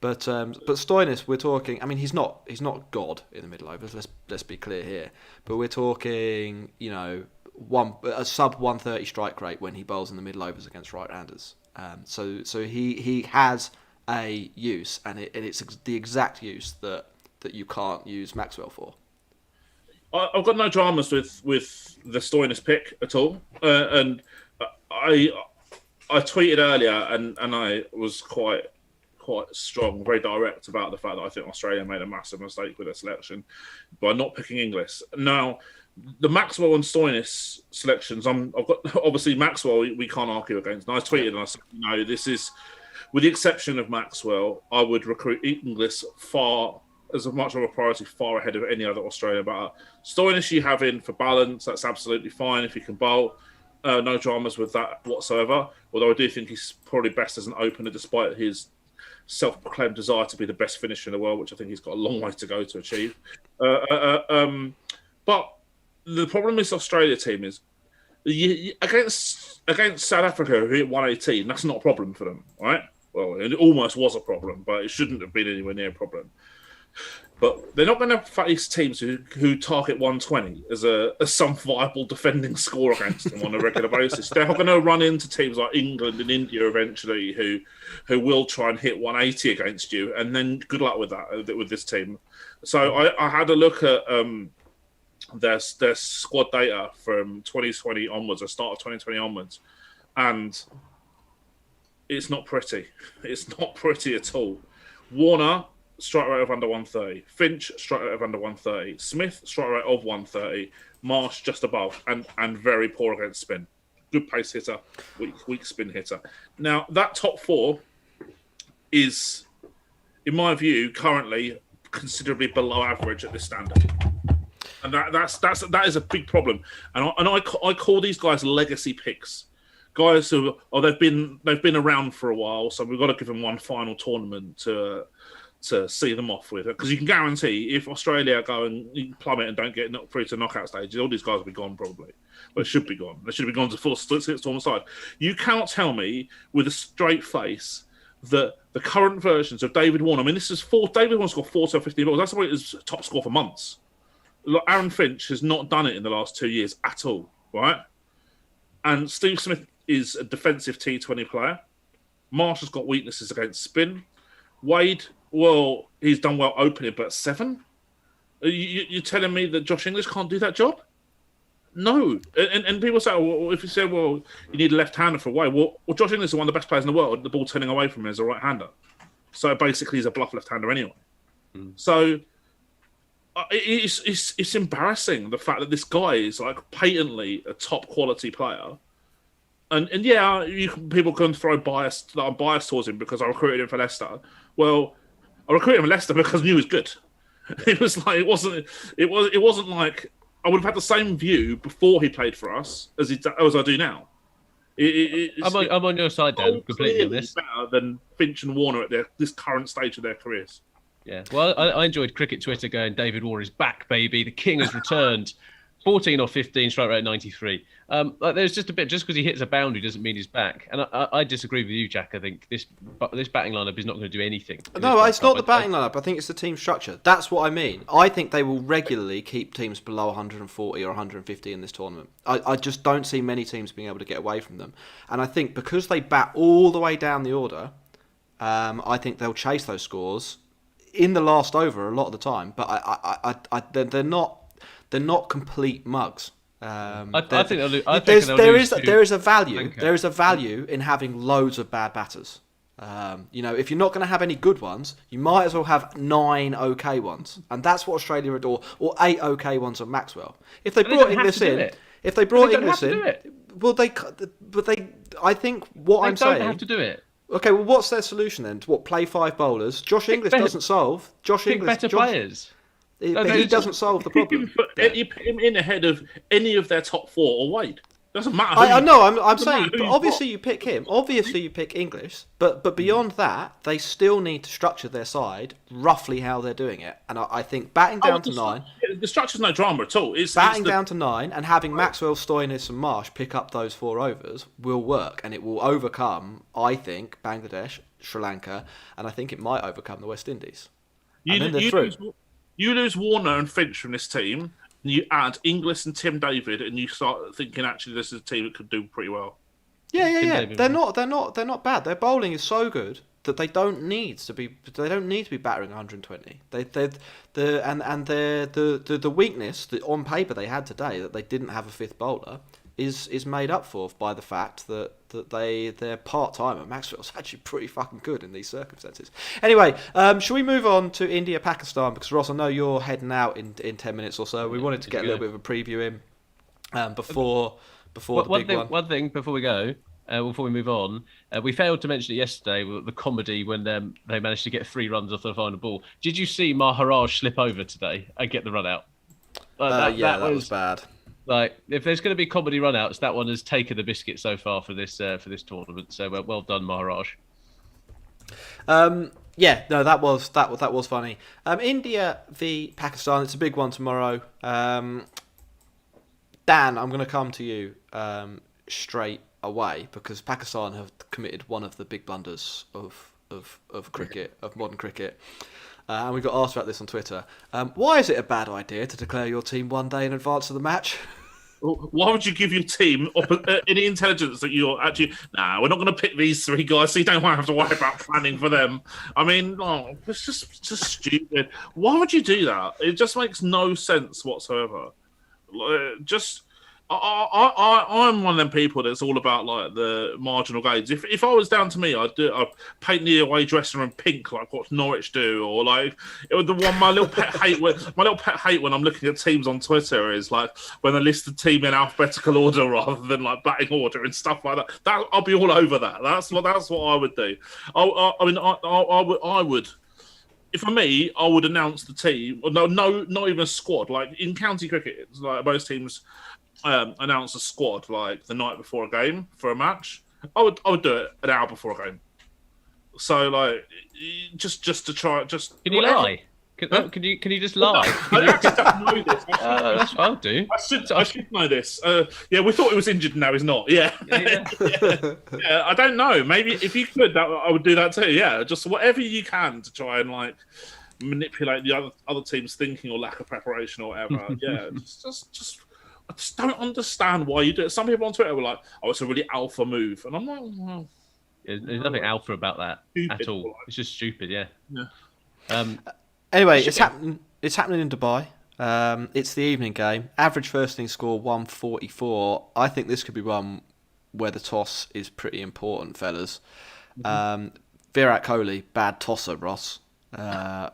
But Stoinis, we're talking. I mean, he's not God in the middle overs. Let's be clear here. But we're talking, a sub 130 strike rate when he bowls in the middle overs against right-handers. So he has a use, and it's the exact use that you can't use Maxwell for. I've got no dramas with the Stoinis pick at all, and I tweeted earlier, and I was quite strong, very direct about the fact that I think Australia made a massive mistake with their selection by not picking Inglis. Now, the Maxwell and Stoinis selections, I've got obviously Maxwell we can't argue against. And I tweeted and I said, this is, with the exception of Maxwell, I would recruit Inglis as much of a priority far ahead of any other Australian batter. Stoinis you have in for balance, that's absolutely fine if he can bowl. No dramas with that whatsoever. Although I do think he's probably best as an opener, despite his self-proclaimed desire to be the best finisher in the world, which I think he's got a long way to go to achieve. But the problem with this Australia team is against South Africa, who hit 118, that's not a problem for them, right? Well, it almost was a problem, but it shouldn't have been anywhere near a problem. But they're not going to face teams who target 120 as some viable defending score against them on a regular basis. They're going to run into teams like England and India eventually who will try and hit 180 against you, and then good luck with that with this team. So I had a look at their squad data from 2020 onwards, the start of 2020 onwards, and it's not pretty. It's not pretty at all. Warner, strike rate of under 130. Finch, strike rate of under 130. Smith, strike rate of 130. Marsh, just above, and very poor against spin. Good pace hitter, weak spin hitter. Now, that top 4 is, in my view, currently considerably below average at this standard. And that is a big problem. And I call these guys legacy picks. Guys who they've been around for a while, so we've got to give them one final tournament to see them off with it, because you can guarantee if Australia go and plummet and don't get through to knockout stages, all these guys will be gone probably. But it should be gone. They should be gone to full storm side. You cannot tell me with a straight face that the current versions of David Warner, I mean, David Warner scored 40 or 50 balls. That's about his top score for months. Look, Aaron Finch has not done it in the last 2 years at all, right? And Steve Smith is a defensive T20 player. Marsh has got weaknesses against spin. Wade, well, he's done well opening, but 7? You're telling me that Josh Inglis can't do that job? No. And people say, well, if you say, well, you need a left-hander for Wade, well, Josh Inglis is one of the best players in the world. The ball turning away from him as a right-hander. So basically, he's a bluff left-hander anyway. So it's embarrassing, the fact that this guy is like patently a top-quality player. And yeah, people can throw bias that I'm biased towards him because I recruited him for Leicester. Well, I recruited him for Leicester because I knew he was good. It was like it wasn't like I would have had the same view before he played for us as I do now. I'm on your side, Dan. Completely on this. Better than Finch and Warner at this current stage of their careers. Yeah, well, I enjoyed cricket Twitter going, David Warner is back, baby. The king has returned. 14 or 15, strike rate 93. There's just a bit, just because he hits a boundary doesn't mean he's back. And I disagree with you, Jack. I think this batting lineup is not going to do anything. No, it's not the batting lineup. I think it's the team structure. That's what I mean. I think they will regularly keep teams below 140 or 150 in this tournament. I just don't see many teams being able to get away from them. And I think because they bat all the way down the order, I think they'll chase those scores in the last over a lot of the time. But they're not complete mugs. I think they'll lose. There is a value. There is a value in having loads of bad batters. If you're not going to have any good ones, you might as well have 9 okay ones, and that's what Australia would, or 8 okay ones of Maxwell. If they brought Inglis in, If they brought They don't Inglis have to in, do it. well, I think what I'm They don't saying. have to do it. Okay, well, what's their solution then? To play 5 bowlers? Josh Inglis doesn't solve. Pick better players. But he doesn't solve the problem. You put him in ahead of any of their top 4 or Wade. Doesn't matter. I know. I'm doesn't saying, matter who but you've obviously got. you pick him. Obviously you pick English. But beyond that, they still need to structure their side roughly how they're doing it. And I think batting down to 9, The structure's no drama at all. batting down to 9, and having Maxwell, Stoinis, and Marsh pick up those 4 overs will work, and it will overcome, I think, Bangladesh, Sri Lanka, and I think it might overcome the West Indies. And then they're through. You lose Warner and Finch from this team, and you add Inglis and Tim David, and you start thinking actually this is a team that could do pretty well. Yeah. They're not bad. Their bowling is so good that they don't need to be battering 120. The weakness that on paper they had today, that they didn't have a 5th bowler, is made up for by the fact that they're part-timer. Maxwell's actually pretty fucking good in these circumstances. Anyway, shall we move on to India-Pakistan? Because, Ross, I know you're heading out in 10 minutes or so. We wanted to get a little bit of a preview in before the big one. One thing before we go, before we move on, we failed to mention it yesterday, the comedy when they managed to get 3 runs off the final ball. Did you see Maharaj slip over today and get the run out? That was bad. Like, if there's going to be comedy run-outs, that one has taken the biscuit so far for this tournament. So well done, Maharaj. That was funny. India v Pakistan. It's a big one tomorrow. Dan, I'm going to come to you straight away because Pakistan have committed one of the big blunders of cricket, of modern cricket. And we got asked about this on Twitter. Why is it a bad idea to declare your team one day in advance of the match? Why would you give your team any intelligence that you're actually... we're not going to pick these 3 guys, so you don't have to worry about planning for them. I mean, it's just stupid. Why would you do that? It just makes no sense whatsoever. I'm one of them people that's all about like the marginal gains. If I was down to me, I'd paint the away dressing room pink like what Norwich do, or like it was the one my little pet hate when I'm looking at teams on Twitter is like when they list the team in alphabetical order rather than like batting order and stuff like that. That I'll be all over that. That's what I would do. I would. If for me, I would announce the team. No, not even a squad. Like in county cricket, it's like most teams announce a squad like the night before a game for a match. I would do it an hour before a game. So like just to try just. Can you lie? Can you just lie? I actually don't know this. That's what I'll do. I should know this. We thought he was injured, now he's not. Yeah. Yeah. I don't know. Maybe if you could, I would do that too. Yeah, just whatever you can to try and like manipulate the other team's thinking or lack of preparation or whatever. Yeah, I just don't understand why you do it. Some people on Twitter were like, "Oh, it's a really alpha move," and I'm like, well, "There's nothing alpha about that at all. Like. It's just stupid." Yeah. Anyway, it's happening. It's happening in Dubai. It's the evening game. Average first innings score 144. I think this could be one where the toss is pretty important, fellas. Virat Kohli, bad tosser, Ross.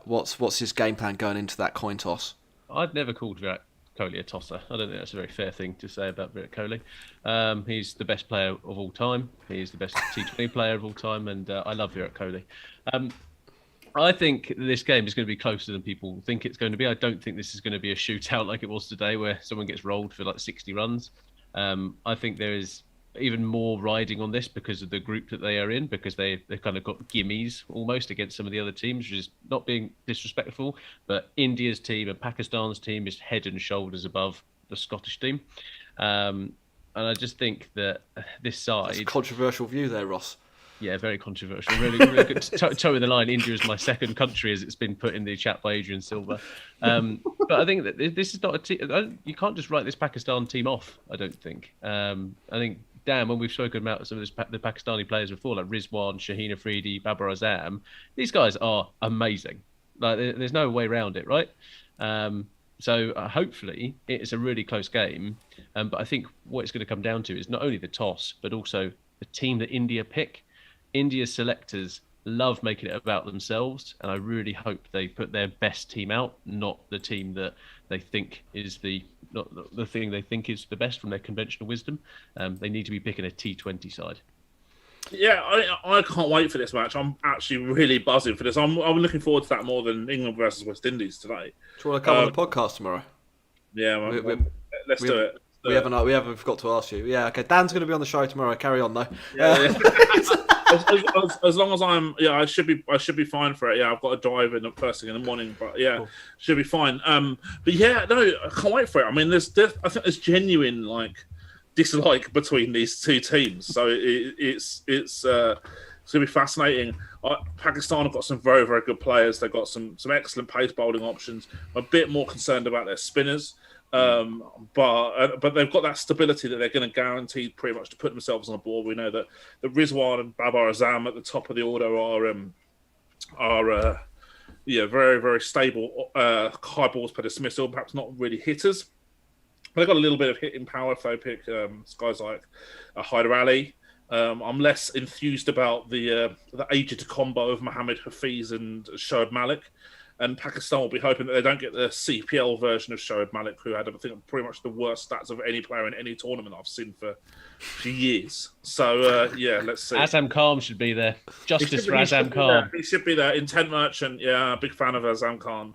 What's his game plan going into that coin toss? I'd never called Virat Kohli a tosser. I don't think that's a very fair thing to say about Virat Kohli. He's the best player of all time. He's the best T20 player of all time, and I love Virat Kohli. I think this game is going to be closer than people think it's going to be. I don't think this is going to be a shootout like it was today where someone gets rolled for like 60 runs. I think there is even more riding on this because of the group that they are in, because they've kind of got gimmies almost against some of the other teams, which is not being disrespectful, but India's team and Pakistan's team is head and shoulders above the Scottish team. And I just think that this side... That's a controversial view there, Ross. Yeah, very controversial. Really, really good. Toe in the line. India is my second country, as it's been put in the chat by Adrian Silva. But I think that this is not a team. You can't just write this Pakistan team off. I don't think. I think, Dan, when we've spoken about some of the Pakistani players before, like Rizwan, Shaheen Afridi, Babar Azam, these guys are amazing. Like, there's no way around it, right? So hopefully it's a really close game. But I think what it's going to come down to is not only the toss, but also the team that India pick. India's selectors love making it about themselves, and I really hope they put their best team out, not the team that they think is not the thing they think is the best from their conventional wisdom. They need to be picking a T20 side. Yeah, I can't wait for this match. I'm actually really buzzing for this. I'm looking forward to that more than England versus West Indies today. Do you want to come on the podcast tomorrow? Yeah, let's do it. We haven't forgot to ask you. Yeah, okay. Dan's going to be on the show tomorrow. Carry on though. Yeah. As long as I should be fine for it. Yeah, I've got to drive in the first thing in the morning, but yeah, cool. Should be fine. But yeah, no, I can't wait for it. I mean, I think there's genuine dislike between these two teams, so it's going to be fascinating. Pakistan have got some very, very good players. They've got some excellent pace bowling options. I'm a bit more concerned about their spinners. But they've got that stability that they're going to guarantee pretty much to put themselves on the board. We know that the Rizwan and Babar Azam at the top of the order are very, very stable high balls per dismissal, perhaps not really hitters. But they've got a little bit of hitting power if they pick guys like Hyder Ali. I'm less enthused about the aged combo of Mohammad Hafiz and Shoaib Malik. And Pakistan will be hoping that they don't get the CPL version of Shoaib Malik, who had, I think, pretty much the worst stats of any player in any tournament I've seen for years. So, let's see. Azam Khan should be there. Justice for Azam Khan. He should be there. Intent Merchant, big fan of Azam Khan.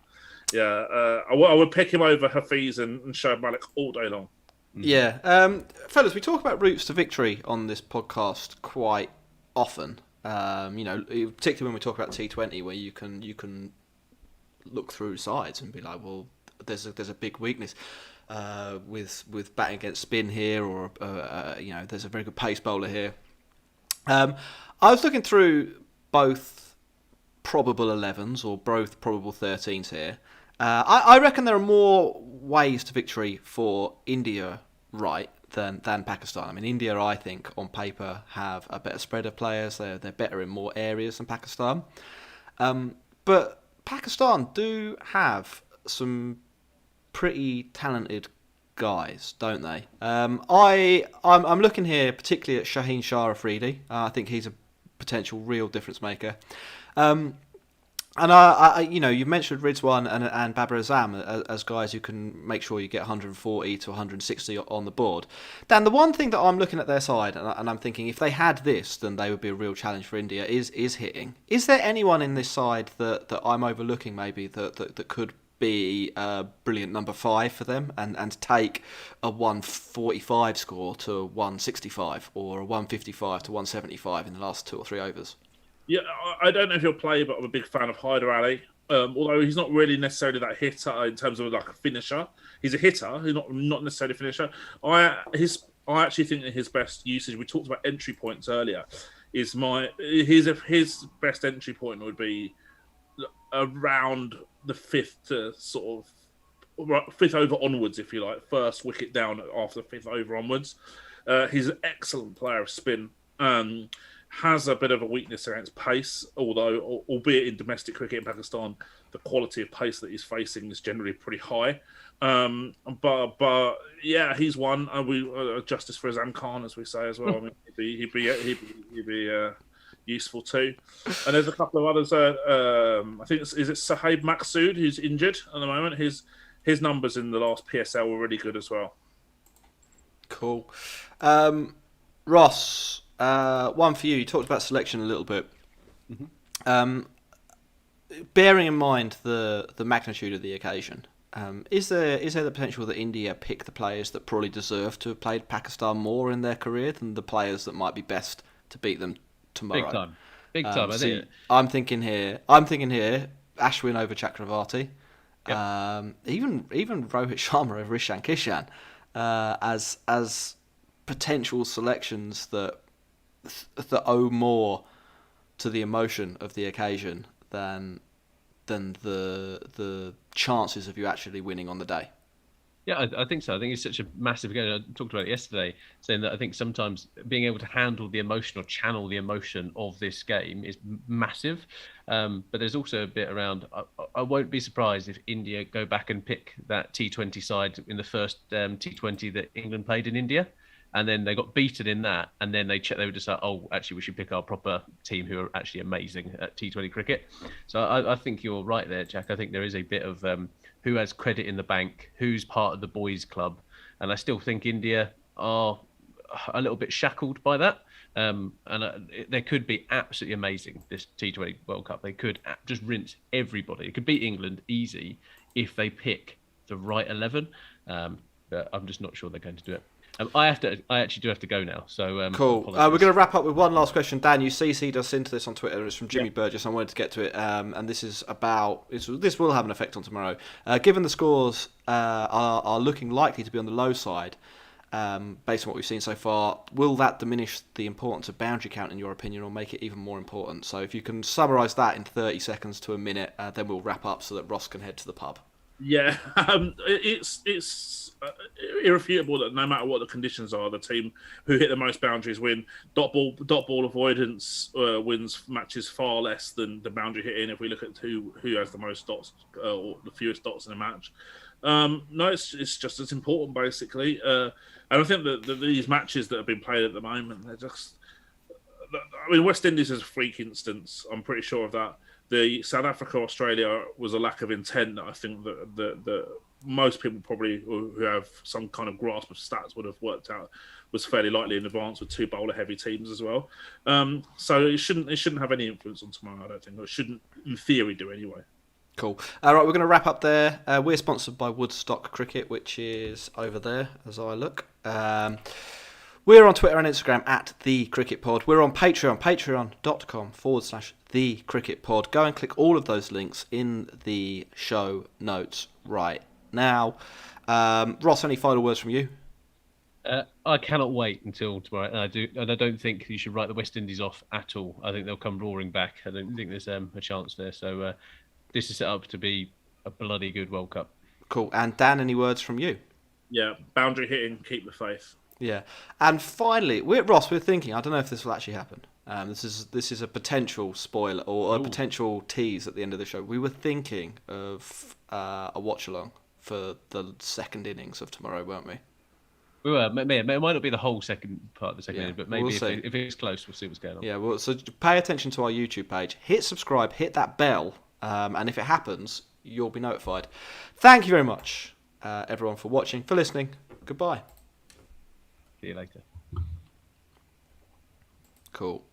Yeah, I would pick him over Hafiz and Shoaib Malik all day long. Yeah. Fellas, we talk about routes to victory on this podcast quite often. Particularly when we talk about T20, where you can look through sides and be like, well, there's a big weakness with batting against spin here, or there's a very good pace bowler here. I was looking through both probable 11s or both probable 13s here. I reckon there are more ways to victory for India than Pakistan. I mean, India, I think, on paper, have a better spread of players. They're better in more areas than Pakistan. But Pakistan do have some pretty talented guys, don't they? I'm looking here particularly at Shaheen Shah Afridi. I think he's a potential real difference maker. And you mentioned Rizwan and Babar Azam as guys who can make sure you get 140 to 160 on the board. Dan, the one thing that I'm looking at their side, and I'm thinking if they had this, then they would be a real challenge for India, is hitting. Is there anyone in this side that I'm overlooking maybe that could be a brilliant number 5 for them and take a 145 score to 165 or a 155 to 175 in the last 2 or 3 overs? Yeah, I don't know if he'll play, but I'm a big fan of Hyder Ali. Although he's not really necessarily that hitter in terms of like a finisher. He's a hitter, he's not necessarily a finisher. I actually think that his best usage, we talked about entry points earlier, his best entry point would be around the fifth over onwards, if you like, first wicket down after the 5th over onwards. He's an excellent player of spin. Has a bit of a weakness against pace, although, albeit in domestic cricket in Pakistan, the quality of pace that he's facing is generally pretty high. But yeah, he's one. Justice for Azam Khan, as we say as well. I mean, he'd be useful too. And there's a couple of others. I think is it Sahib Maqsood who's injured at the moment. His numbers in the last PSL were really good as well. Cool, Ross. One for you. You talked about selection a little bit. Mm-hmm. Bearing in mind the magnitude of the occasion, is there the potential that India pick the players that probably deserve to have played Pakistan more in their career than the players that might be best to beat them tomorrow? Big time. I think. I'm thinking here. Ashwin over Chakravarti. Yep. Even Rohit Sharma over Ishan Kishan as potential selections that owe more to the emotion of the occasion than the chances of you actually winning on the day. Yeah, I think so. I think it's such a massive game. I talked about it yesterday, saying that I think sometimes being able to handle the emotion or channel the emotion of this game is massive. But there's also a bit around, I won't be surprised if India go back and pick that T20 side in the first T20 that England played in India. and then they got beaten in that, and then they were just like, oh, actually, we should pick our proper team who are actually amazing at T20 cricket. So I think you're right there, Jack. I think there is a bit of who has credit in the bank, who's part of the boys' club, and I still think India are a little bit shackled by that. They could be absolutely amazing this T20 World Cup. They could just rinse everybody. It could beat England easy if they pick the right 11. But I'm just not sure they're going to do it. I actually do have to go now. So cool. We're going to wrap up with one last question. Dan, you CC'd us into this on Twitter. It's from Jimmy Burgess. I wanted to get to it, and this is about this will have an effect on tomorrow. Given the scores are looking likely to be on the low side, based on what we've seen so far, will that diminish the importance of boundary count in your opinion, or make it even more important? So if you can summarise that in 30 seconds to a minute, then we'll wrap up so that Ross can head to the pub. Yeah, it's irrefutable that no matter what the conditions are, the team who hit the most boundaries win. Dot ball avoidance wins matches far less than the boundary hitting. If we look at who has the most dots or the fewest dots in a match, no, it's just as important basically. And I think that these matches that have been played at the moment, they're just. I mean, West Indies is a freak instance. I'm pretty sure of that. The South Africa-Australia was a lack of intent that I think that most people probably who have some kind of grasp of stats would have worked out was fairly likely in advance with two bowler-heavy teams as well. So it shouldn't have any influence on tomorrow, I don't think. Or it shouldn't, in theory, do anyway. Cool. All right, we're going to wrap up there. We're sponsored by Woodstock Cricket, which is over there as I look. We're on Twitter and Instagram at The Cricket Pod. We're on Patreon, patreon.com/The Cricket Pod. Go and click all of those links in the show notes right now. Ross, any final words from you? I cannot wait until tomorrow. And I don't think you should write the West Indies off at all. I think they'll come roaring back. I don't think there's a chance there. So this is set up to be a bloody good World Cup. Cool. And Dan, any words from you? Yeah, boundary hitting, keep the faith. Yeah, and finally, Ross, we're thinking. I don't know if this will actually happen. This is a potential spoiler or a potential tease at the end of the show. We were thinking of a watch along for the second innings of tomorrow, weren't we? We were. It might not be the whole second part of the second inning, but maybe we'll if it's close, we'll see what's going on. Yeah, well, so pay attention to our YouTube page. Hit subscribe, hit that bell, and if it happens, you'll be notified. Thank you very much, everyone, for watching, for listening. Goodbye. See you later. Cool.